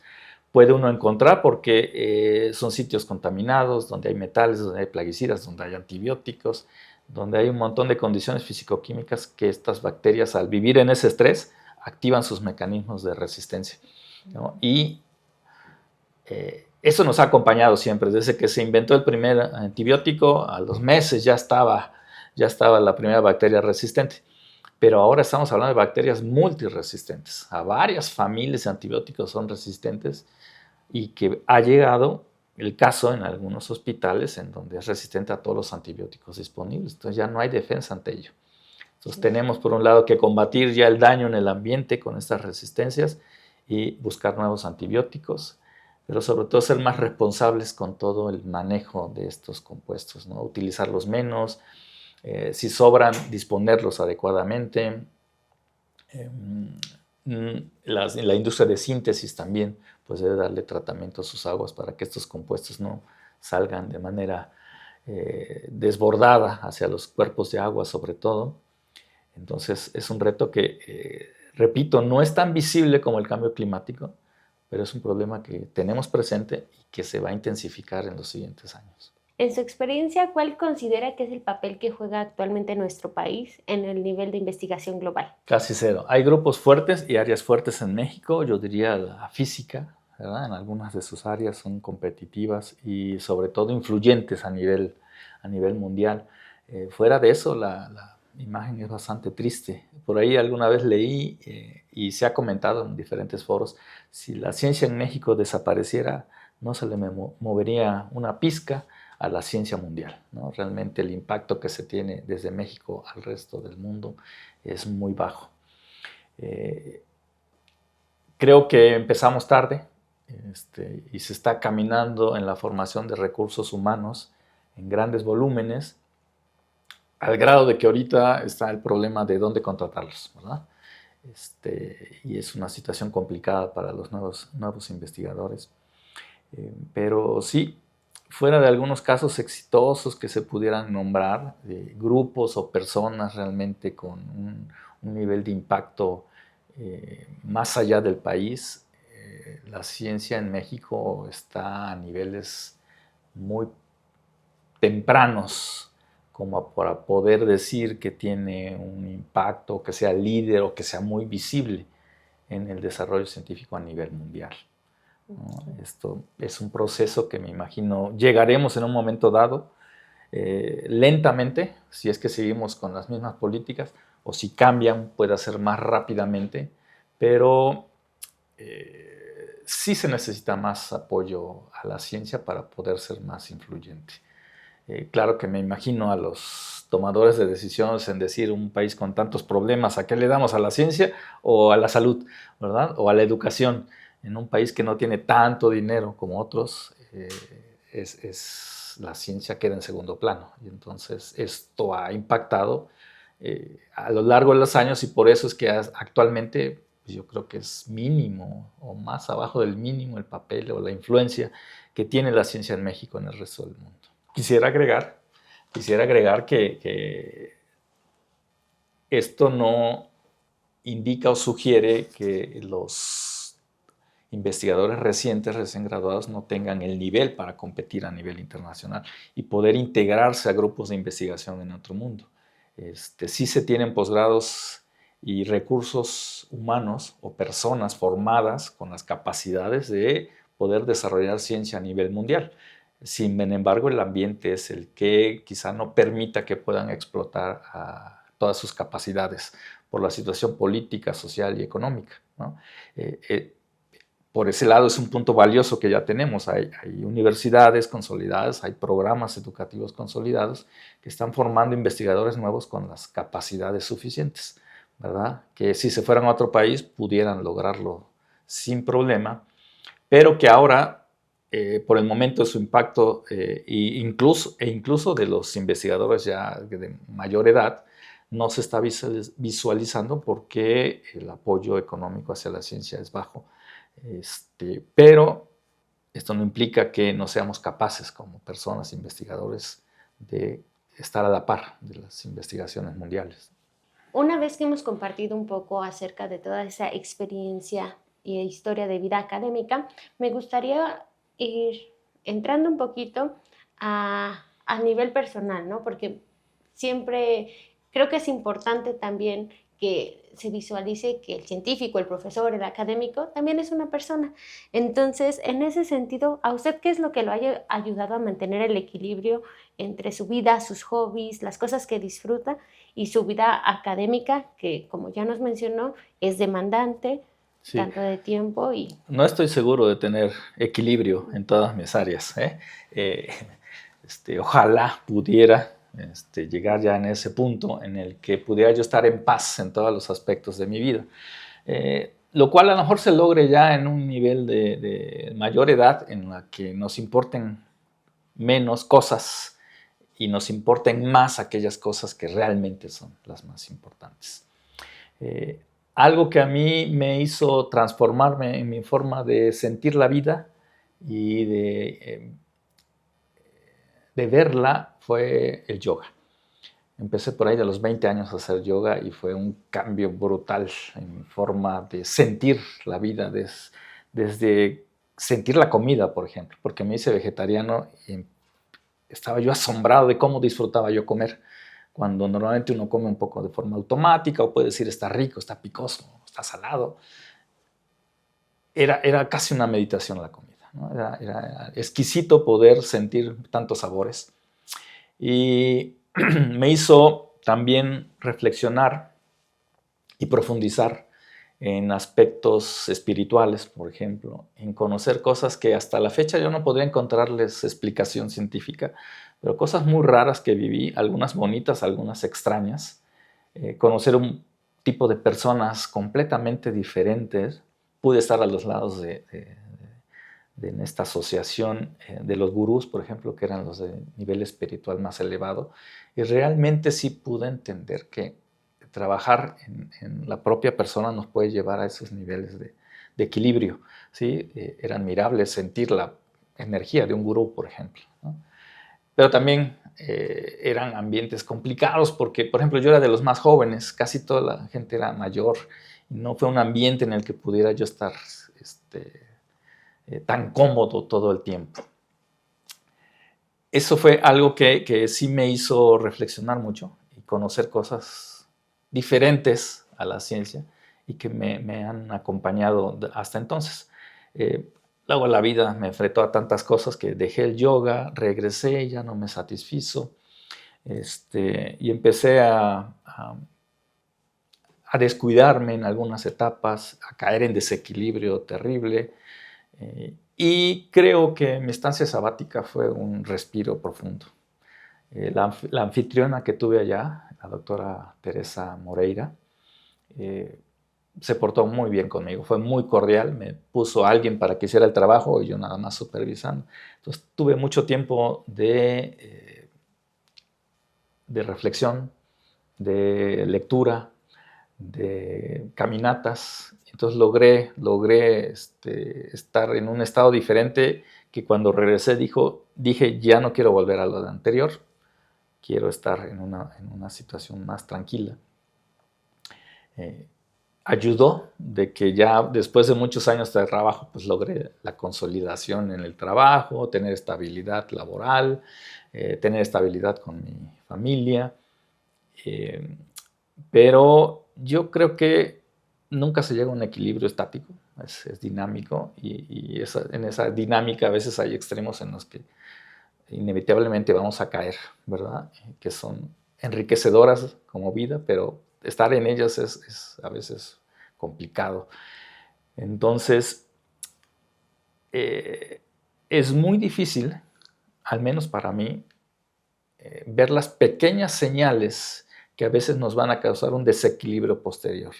puede uno encontrar porque son sitios contaminados, donde hay metales, donde hay plaguicidas, donde hay antibióticos, donde hay un montón de condiciones físico-químicas que estas bacterias al vivir en ese estrés activan sus mecanismos de resistencia, ¿no? Y Eso nos ha acompañado siempre. Desde que se inventó el primer antibiótico, a los meses ya estaba la primera bacteria resistente. Pero ahora estamos hablando de bacterias multiresistentes. A varias familias de antibióticos son resistentes y que ha llegado el caso en algunos hospitales en donde es resistente a todos los antibióticos disponibles. Entonces ya no hay defensa ante ello. Entonces tenemos por un lado que combatir ya el daño en el ambiente con estas resistencias y buscar nuevos antibióticos, pero sobre todo ser más responsables con todo el manejo de estos compuestos, ¿no? Utilizarlos menos, si sobran, disponerlos adecuadamente. La industria de síntesis también pues debe darle tratamiento a sus aguas para que estos compuestos no salgan de manera desbordada hacia los cuerpos de agua sobre todo. Entonces es un reto que, repito, no es tan visible como el cambio climático, pero es un problema que tenemos presente y que se va a intensificar en los siguientes años. En su experiencia, ¿cuál considera que es el papel que juega actualmente nuestro país en el nivel de investigación global? Casi cero. Hay grupos fuertes y áreas fuertes en México. Yo diría la física, ¿verdad? En algunas de sus áreas son competitivas y sobre todo influyentes a nivel mundial. Fuera de eso, la imagen es bastante triste. Por ahí alguna vez leí y se ha comentado en diferentes foros, si la ciencia en México desapareciera, no se le movería una pizca a la ciencia mundial, ¿no? Realmente el impacto que se tiene desde México al resto del mundo es muy bajo. Creo que empezamos tarde y se está caminando en la formación de recursos humanos en grandes volúmenes, al grado de que ahorita está el problema de dónde contratarlos, ¿verdad? Y es una situación complicada para los nuevos investigadores. Pero sí, fuera de algunos casos exitosos que se pudieran nombrar, grupos o personas realmente con un nivel de impacto más allá del país, la ciencia en México está a niveles muy tempranos como para poder decir que tiene un impacto, que sea líder o que sea muy visible en el desarrollo científico a nivel mundial, ¿no? Esto es un proceso que me imagino llegaremos en un momento dado, lentamente, si es que seguimos con las mismas políticas, o si cambian, puede ser más rápidamente, pero sí se necesita más apoyo a la ciencia para poder ser más influyente. Claro que me imagino a los tomadores de decisiones en decir, un país con tantos problemas, ¿a qué le damos? ¿A la ciencia o a la salud, ¿verdad? O a la educación? En un país que no tiene tanto dinero como otros, la ciencia queda en segundo plano. Y entonces esto ha impactado a lo largo de los años y por eso es que actualmente pues yo creo que es mínimo o más abajo del mínimo el papel o la influencia que tiene la ciencia en México en el resto del mundo. Quisiera agregar que esto no indica o sugiere que los investigadores recién graduados no tengan el nivel para competir a nivel internacional y poder integrarse a grupos de investigación en otro mundo. Sí se tienen posgrados y recursos humanos o personas formadas con las capacidades de poder desarrollar ciencia a nivel mundial. Sin embargo, el ambiente es el que quizá no permita que puedan explotar todas sus capacidades por la situación política, social y económica, ¿no? Por ese lado es un punto valioso que ya tenemos. Hay universidades consolidadas, hay programas educativos consolidados que están formando investigadores nuevos con las capacidades suficientes, ¿verdad? Que si se fueran a otro país pudieran lograrlo sin problema, pero que ahora por el momento su impacto incluso de los investigadores ya de mayor edad no se está visualizando porque el apoyo económico hacia la ciencia es bajo. Pero esto no implica que no seamos capaces como personas investigadores de estar a la par de las investigaciones mundiales. Una vez que hemos compartido un poco acerca de toda esa experiencia y historia de vida académica, me gustaría ir entrando un poquito a nivel personal, ¿no? Porque siempre creo que es importante también que se visualice que el científico, el profesor, el académico también es una persona. Entonces, en ese sentido, ¿a usted qué es lo que lo haya ayudado a mantener el equilibrio entre su vida, sus hobbies, las cosas que disfruta y su vida académica, que como ya nos mencionó, es demandante, Sí. tanto de tiempo y... No estoy seguro de tener equilibrio en todas mis áreas, ¿eh? Ojalá pudiera llegar ya en ese punto en el que pudiera yo estar en paz en todos los aspectos de mi vida. Lo cual a lo mejor se logre ya en un nivel de mayor edad en la que nos importen menos cosas y nos importen más aquellas cosas que realmente son las más importantes. Algo que a mí me hizo transformarme en mi forma de sentir la vida y de verla fue el yoga. Empecé por ahí de los 20 años a hacer yoga y fue un cambio brutal en mi forma de sentir la vida, desde sentir la comida, por ejemplo, porque me hice vegetariano y estaba yo asombrado de cómo disfrutaba yo comer, cuando normalmente uno come un poco de forma automática o puede decir está rico, está picoso, está salado. Era casi una meditación la comida, ¿no? Era exquisito poder sentir tantos sabores. Y me hizo también reflexionar y profundizar en aspectos espirituales, por ejemplo, en conocer cosas que hasta la fecha yo no podría encontrarles explicación científica, pero cosas muy raras que viví, algunas bonitas, algunas extrañas. Conocer un tipo de personas completamente diferentes. Pude estar a los lados en esta asociación de los gurús, por ejemplo, que eran los de nivel espiritual más elevado, y realmente sí pude entender que trabajar en la propia persona nos puede llevar a esos niveles de equilibrio, ¿sí? Era admirable sentir la energía de un gurú, por ejemplo, ¿no? Pero también eran ambientes complicados porque, por ejemplo, yo era de los más jóvenes, casi toda la gente era mayor, y no fue un ambiente en el que pudiera yo estar tan cómodo todo el tiempo. Eso fue algo que sí me hizo reflexionar mucho y conocer cosas diferentes a la ciencia y que me han acompañado hasta entonces. Luego la vida me enfrentó a tantas cosas que dejé el yoga, regresé, ya no me satisfizo, y empecé a descuidarme en algunas etapas, a caer en desequilibrio terrible. Y creo que mi estancia sabática fue un respiro profundo. La anfitriona que tuve allá, la doctora Teresa Moreira, se portó muy bien conmigo, fue muy cordial, me puso a alguien para que hiciera el trabajo y yo nada más supervisando. Entonces tuve mucho tiempo de reflexión, de lectura, de caminatas. Entonces logré estar en un estado diferente que cuando regresé dije ya no quiero volver a lo de anterior, quiero estar en una situación más tranquila. Ayudó de que ya después de muchos años de trabajo pues logré la consolidación en el trabajo, tener estabilidad laboral, tener estabilidad con mi familia, pero yo creo que nunca se llega a un equilibrio estático, es dinámico y en esa dinámica a veces hay extremos en los que inevitablemente vamos a caer, ¿verdad? Que son enriquecedoras como vida, pero estar en ellas es a veces complicado. Entonces, es muy difícil, al menos para mí, ver las pequeñas señales que a veces nos van a causar un desequilibrio posterior.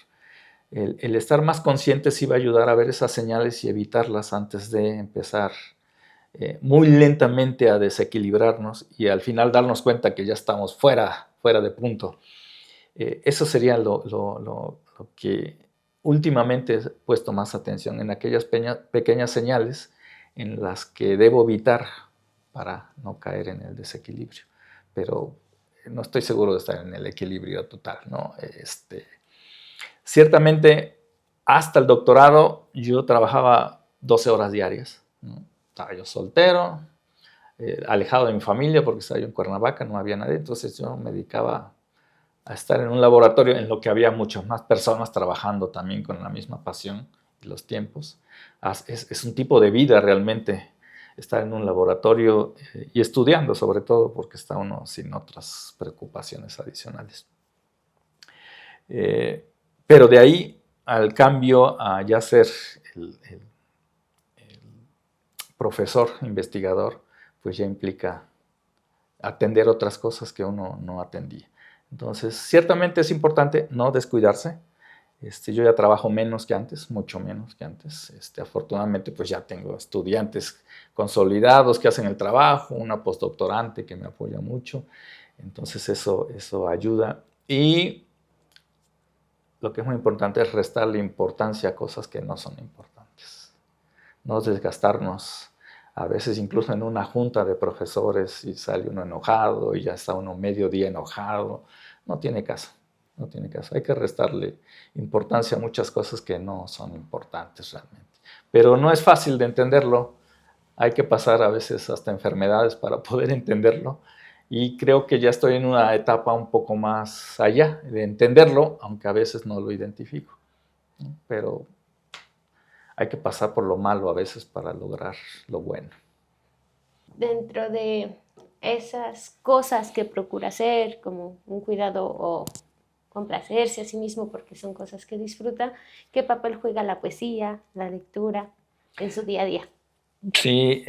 El estar más consciente sí va a ayudar a ver esas señales y evitarlas antes de empezar muy lentamente a desequilibrarnos y al final darnos cuenta que ya estamos fuera de punto. Eso sería lo que últimamente he puesto más atención en aquellas pequeñas señales en las que debo evitar para no caer en el desequilibrio. Pero no estoy seguro de estar en el equilibrio total, ¿no? Ciertamente, hasta el doctorado yo trabajaba 12 horas diarias, ¿no? Estaba yo soltero, alejado de mi familia porque estaba yo en Cuernavaca, no había nadie, entonces yo me dedicaba a estar en un laboratorio en lo que había muchas más personas trabajando también con la misma pasión y los tiempos. Es un tipo de vida realmente estar en un laboratorio y estudiando sobre todo porque está uno sin otras preocupaciones adicionales. Pero de ahí al cambio a ya ser el profesor, investigador, pues ya implica atender otras cosas que uno no atendía. Entonces, ciertamente es importante no descuidarse. Yo ya trabajo menos que antes, mucho menos que antes. Afortunadamente, pues ya tengo estudiantes consolidados que hacen el trabajo, una postdoctorante que me apoya mucho. Entonces, eso ayuda. Y lo que es muy importante es restarle importancia a cosas que no son importantes. No desgastarnos. A veces incluso en una junta de profesores y sale uno enojado y ya está uno medio día enojado. No tiene caso, no tiene caso. Hay que restarle importancia a muchas cosas que no son importantes realmente. Pero no es fácil de entenderlo. Hay que pasar a veces hasta enfermedades para poder entenderlo. Y creo que ya estoy en una etapa un poco más allá de entenderlo, aunque a veces no lo identifico, ¿no? Pero hay que pasar por lo malo a veces para lograr lo bueno. Dentro de esas cosas que procura hacer, como un cuidado o complacerse a sí mismo porque son cosas que disfruta, ¿qué papel juega la poesía, la lectura en su día a día? Sí,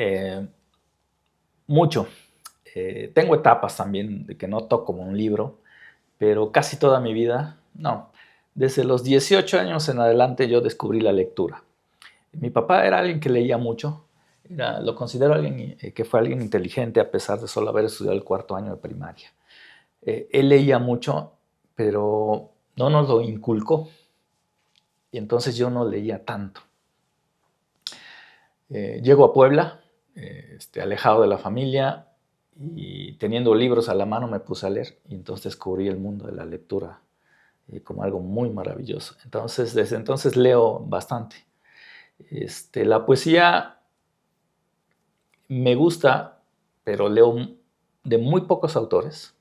mucho. Tengo etapas también de que no toco como un libro, pero casi toda mi vida, no. Desde los 18 años en adelante yo descubrí la lectura. Mi papá era alguien que leía mucho, lo considero alguien que fue alguien inteligente a pesar de solo haber estudiado el 4º año de primaria. Él leía mucho, pero no nos lo inculcó y entonces yo no leía tanto. Llego a Puebla, alejado de la familia y teniendo libros a la mano me puse a leer y entonces descubrí el mundo de la lectura como algo muy maravilloso. Entonces, desde entonces leo bastante. La poesía me gusta, pero leo de muy pocos autores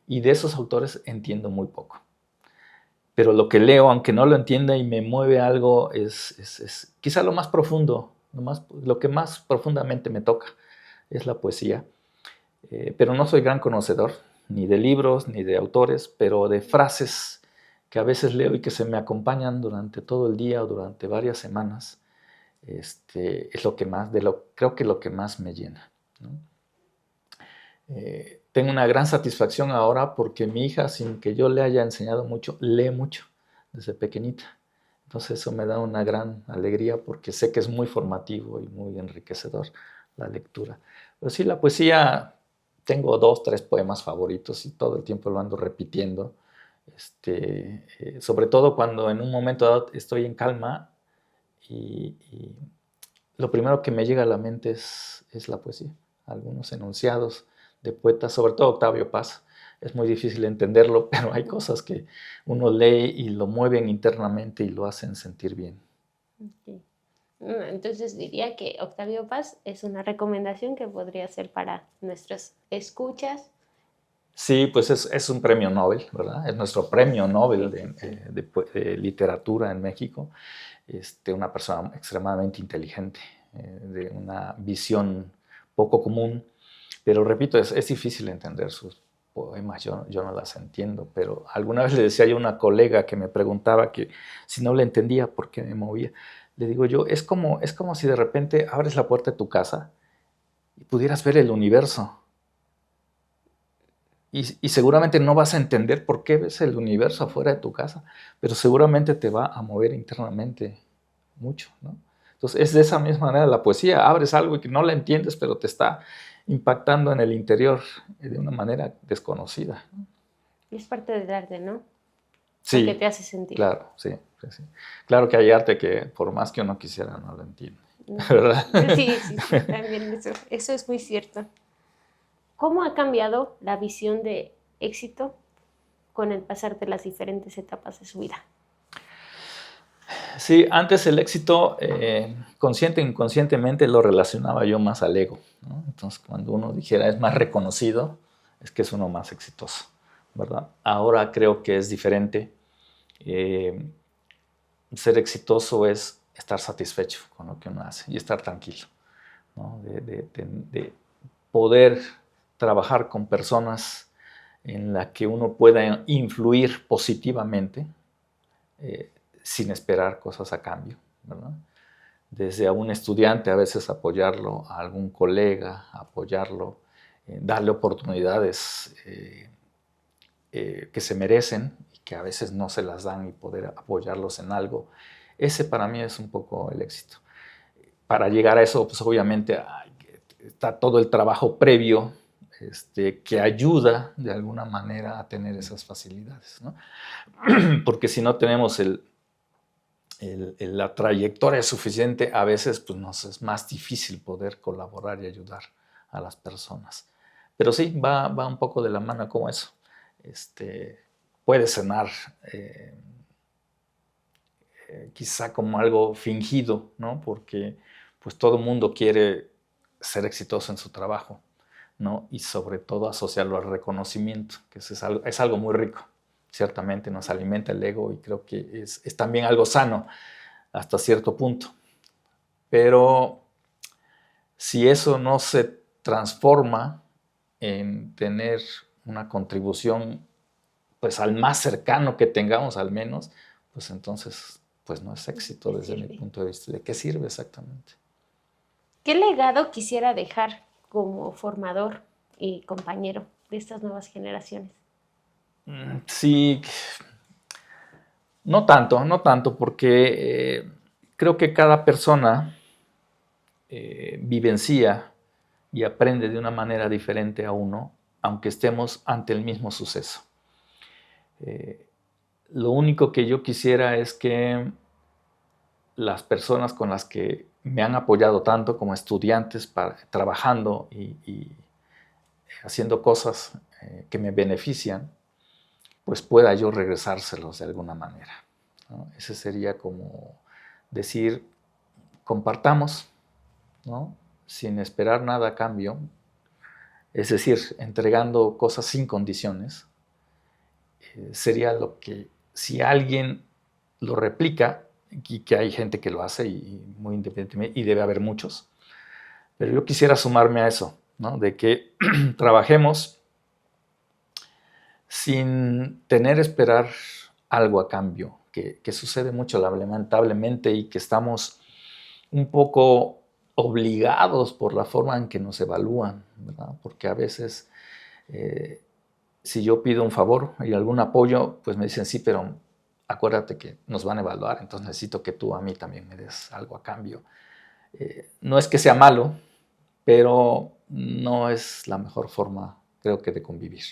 y de esos autores entiendo muy poco. Pero lo que leo, aunque no lo entienda y me mueve algo, es quizá lo más profundo, lo que más profundamente me toca es la poesía. Pero no soy gran conocedor, ni de libros, ni de autores, pero de frases que a veces leo y que se me acompañan durante todo el día o durante varias semanas. Es lo que más, creo que lo que más me llena, ¿no? Tengo una gran satisfacción ahora porque mi hija, sin que yo le haya enseñado mucho, lee mucho desde pequeñita. Entonces eso me da una gran alegría porque sé que es muy formativo y muy enriquecedor la lectura. Pero sí, la poesía, tengo 2, 3 poemas favoritos y todo el tiempo lo ando repitiendo. Sobre todo cuando en un momento dado estoy en calma y lo primero que me llega a la mente es la poesía. Algunos enunciados de poetas, sobre todo Octavio Paz. Es muy difícil entenderlo, pero hay cosas que uno lee y lo mueven internamente y lo hacen sentir bien. Okay. Entonces diría que Octavio Paz es una recomendación que podría ser para nuestros escuchas. Sí, pues es un premio Nobel, ¿verdad? Es nuestro premio Nobel de literatura en México. Una persona extremadamente inteligente, de una visión poco común. Pero repito, es difícil entender sus poemas, yo no las entiendo, pero alguna vez le decía yo a una colega que me preguntaba que si no le entendía por qué me movía, le digo yo, es como si de repente abres la puerta de tu casa y pudieras ver el universo. Y seguramente no vas a entender por qué ves el universo afuera de tu casa, pero seguramente te va a mover internamente mucho, ¿no? Entonces es de esa misma manera la poesía, abres algo y que no la entiendes, pero te está impactando en el interior de una manera desconocida. Y es parte del arte, ¿no? Sí. Porque te hace sentir. Claro, sí. Claro que hay arte que por más que uno quisiera no lo entiende, ¿verdad? Sí, también eso es muy cierto. ¿Cómo ha cambiado la visión de éxito con el pasar de las diferentes etapas de su vida? Sí, antes el éxito, consciente e inconscientemente, lo relacionaba yo más al ego, ¿no? Entonces, cuando uno dijera es más reconocido, es que es uno más exitoso. ¿verdad? Ahora creo que es diferente. Ser exitoso es estar satisfecho con lo que uno hace y estar tranquilo, ¿no? De poder trabajar con personas en las que uno pueda influir positivamente sin esperar cosas a cambio, ¿verdad? Desde a un estudiante a veces apoyarlo, a algún colega apoyarlo, darle oportunidades que se merecen y que a veces no se las dan y poder apoyarlos en algo. Ese para mí es un poco el éxito. Para llegar a eso, pues obviamente está todo el trabajo previo que ayuda de alguna manera a tener esas facilidades, ¿no? Porque si no tenemos la trayectoria suficiente, a veces pues, nos es más difícil poder colaborar y ayudar a las personas. Pero sí, va un poco de la mano como eso. Puede sonar quizá como algo fingido, ¿no? Porque pues todo el mundo quiere ser exitoso en su trabajo, ¿no? Y sobre todo asociarlo al reconocimiento, que es algo muy rico. Ciertamente nos alimenta el ego y creo que es también algo sano hasta cierto punto. Pero si eso no se transforma en tener una contribución pues al más cercano que tengamos al menos, pues entonces pues no es éxito desde mi punto de vista. ¿De qué sirve exactamente? ¿Qué legado quisiera dejar como formador y compañero de estas nuevas generaciones? Sí, no tanto, porque creo que cada persona vivencia y aprende de una manera diferente a uno, aunque estemos ante el mismo suceso. Lo único que yo quisiera es que las personas con las que me han apoyado tanto como estudiantes trabajando y haciendo cosas que me benefician, pues pueda yo regresárselos de alguna manera, ¿no? Ese sería como decir, compartamos, ¿no? Sin esperar nada a cambio, es decir, entregando cosas sin condiciones, sería lo que, si alguien lo replica, y que hay gente que lo hace y muy independientemente, y debe haber muchos, pero yo quisiera sumarme a eso, ¿no? De que trabajemos sin tener esperar algo a cambio, que sucede mucho lamentablemente y que estamos un poco obligados por la forma en que nos evalúan, ¿verdad? Porque a veces si yo pido un favor y algún apoyo, pues me dicen sí, pero acuérdate que nos van a evaluar, entonces necesito que tú a mí también me des algo a cambio. No es que sea malo, pero no es la mejor forma, creo que, de convivir.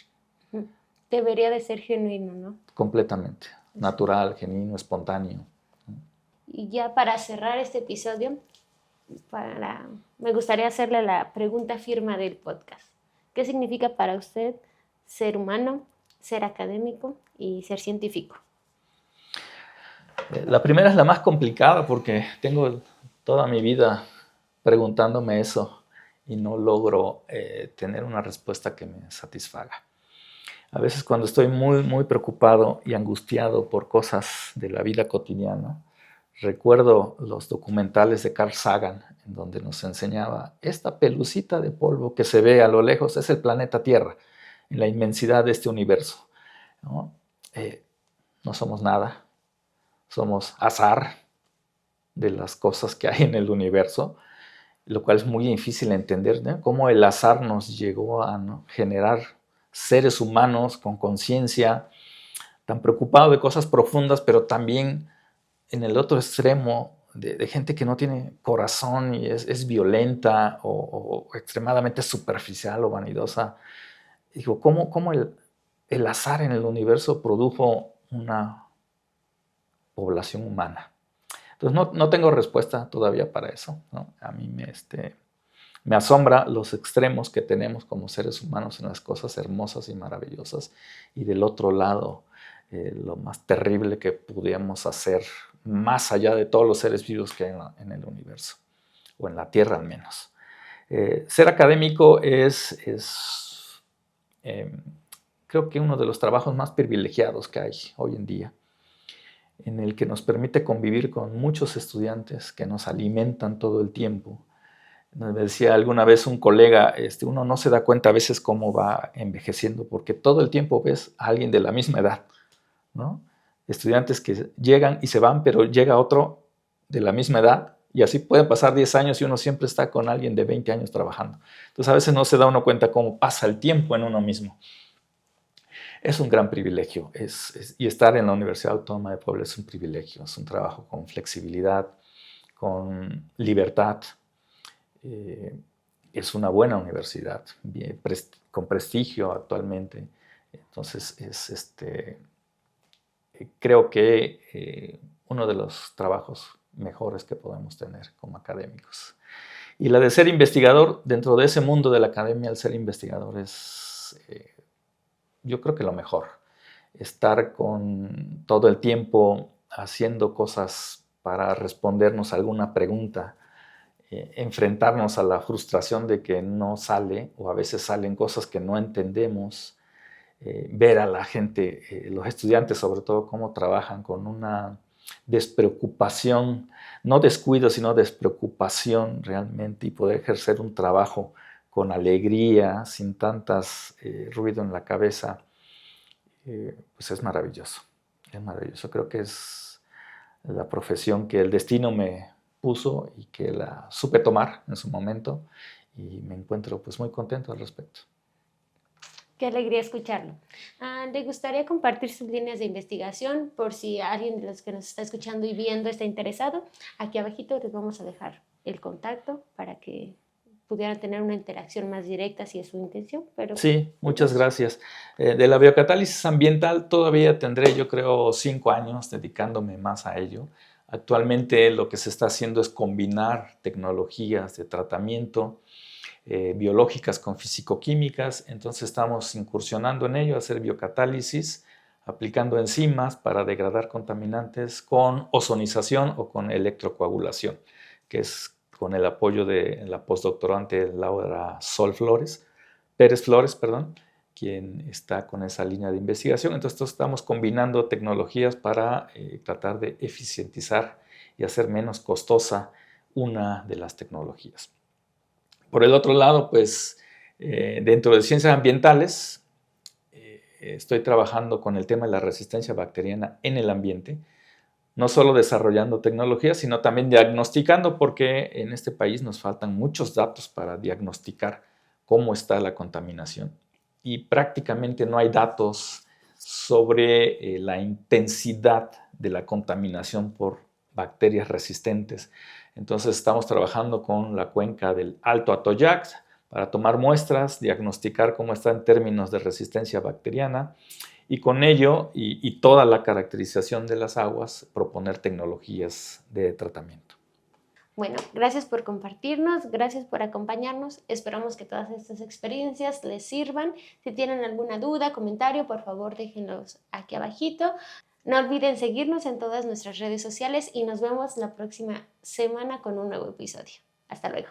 Debería de ser genuino, ¿no? Completamente. Natural, genuino, espontáneo. Y ya para cerrar este episodio, me gustaría hacerle la pregunta firma del podcast. ¿Qué significa para usted ser humano, ser académico y ser científico? La primera es la más complicada porque tengo toda mi vida preguntándome eso y no logro tener una respuesta que me satisfaga. A veces cuando estoy muy preocupado y angustiado por cosas de la vida cotidiana, recuerdo los documentales de Carl Sagan, en donde nos enseñaba esta pelucita de polvo que se ve a lo lejos, es el planeta Tierra, en la inmensidad de este universo, ¿no? No somos nada, somos azar de las cosas que hay en el universo, lo cual es muy difícil de entender, ¿no? Cómo el azar nos llegó a, ¿no?, generar seres humanos con conciencia, tan preocupados de cosas profundas, pero también en el otro extremo de gente que no tiene corazón y es violenta o extremadamente superficial o vanidosa. Digo, ¿cómo el azar en el universo produjo una población humana? Entonces no tengo respuesta todavía para eso, ¿no? A mí me asombra los extremos que tenemos como seres humanos en las cosas hermosas y maravillosas, y del otro lado lo más terrible que pudiéramos hacer más allá de todos los seres vivos que hay en el universo, o en la Tierra al menos. Ser académico es creo que uno de los trabajos más privilegiados que hay hoy en día, en el que nos permite convivir con muchos estudiantes que nos alimentan todo el tiempo. Me decía alguna vez un colega, uno no se da cuenta a veces cómo va envejeciendo, porque todo el tiempo ves a alguien de la misma edad, ¿no? Estudiantes que llegan y se van, pero llega otro de la misma edad, y así pueden pasar 10 años y uno siempre está con alguien de 20 años trabajando. Entonces a veces no se da uno cuenta cómo pasa el tiempo en uno mismo. Es un gran privilegio, y estar en la Universidad Autónoma de Puebla es un privilegio, es un trabajo con flexibilidad, con libertad. Es una buena universidad, con prestigio actualmente. Entonces, creo que uno de los trabajos mejores que podemos tener como académicos. Y la de ser investigador, dentro de ese mundo de la academia, el ser investigador es, yo creo que lo mejor. Estar con todo el tiempo haciendo cosas para respondernos a alguna pregunta, enfrentarnos a la frustración de que no sale, o a veces salen cosas que no entendemos, ver a la gente, los estudiantes sobre todo, cómo trabajan con una despreocupación, no descuido, sino despreocupación realmente, y poder ejercer un trabajo con alegría, sin tantas ruido en la cabeza, pues es maravilloso, es maravilloso. Creo que es la profesión que el destino me puso y que la supe tomar en su momento, y me encuentro pues muy contento al respecto. Qué alegría escucharlo. ¿Le gustaría compartir sus líneas de investigación por si alguien de los que nos está escuchando y viendo está interesado? Aquí abajito les vamos a dejar el contacto para que pudieran tener una interacción más directa si es su intención. Pero sí, muchas gracias. De la biocatálisis ambiental todavía tendré, yo creo, 5 años dedicándome más a ello. Actualmente lo que se está haciendo es combinar tecnologías de tratamiento biológicas con fisicoquímicas, entonces estamos incursionando en ello, hacer biocatálisis, aplicando enzimas para degradar contaminantes con ozonización o con electrocoagulación, que es con el apoyo de la postdoctorante Laura Pérez Flores, quien está con esa línea de investigación. Entonces estamos combinando tecnologías para tratar de eficientizar y hacer menos costosa una de las tecnologías. Por el otro lado, pues dentro de ciencias ambientales, estoy trabajando con el tema de la resistencia bacteriana en el ambiente, no solo desarrollando tecnologías, sino también diagnosticando, porque en este país nos faltan muchos datos para diagnosticar cómo está la contaminación. Y prácticamente no hay datos sobre la intensidad de la contaminación por bacterias resistentes. Entonces estamos trabajando con la cuenca del Alto Atoyac para tomar muestras, diagnosticar cómo está en términos de resistencia bacteriana, y con ello y toda la caracterización de las aguas, proponer tecnologías de tratamiento. Bueno, gracias por compartirnos, gracias por acompañarnos. Esperamos que todas estas experiencias les sirvan. Si tienen alguna duda, comentario, por favor déjenlos aquí abajito. No olviden seguirnos en todas nuestras redes sociales y nos vemos la próxima semana con un nuevo episodio. Hasta luego.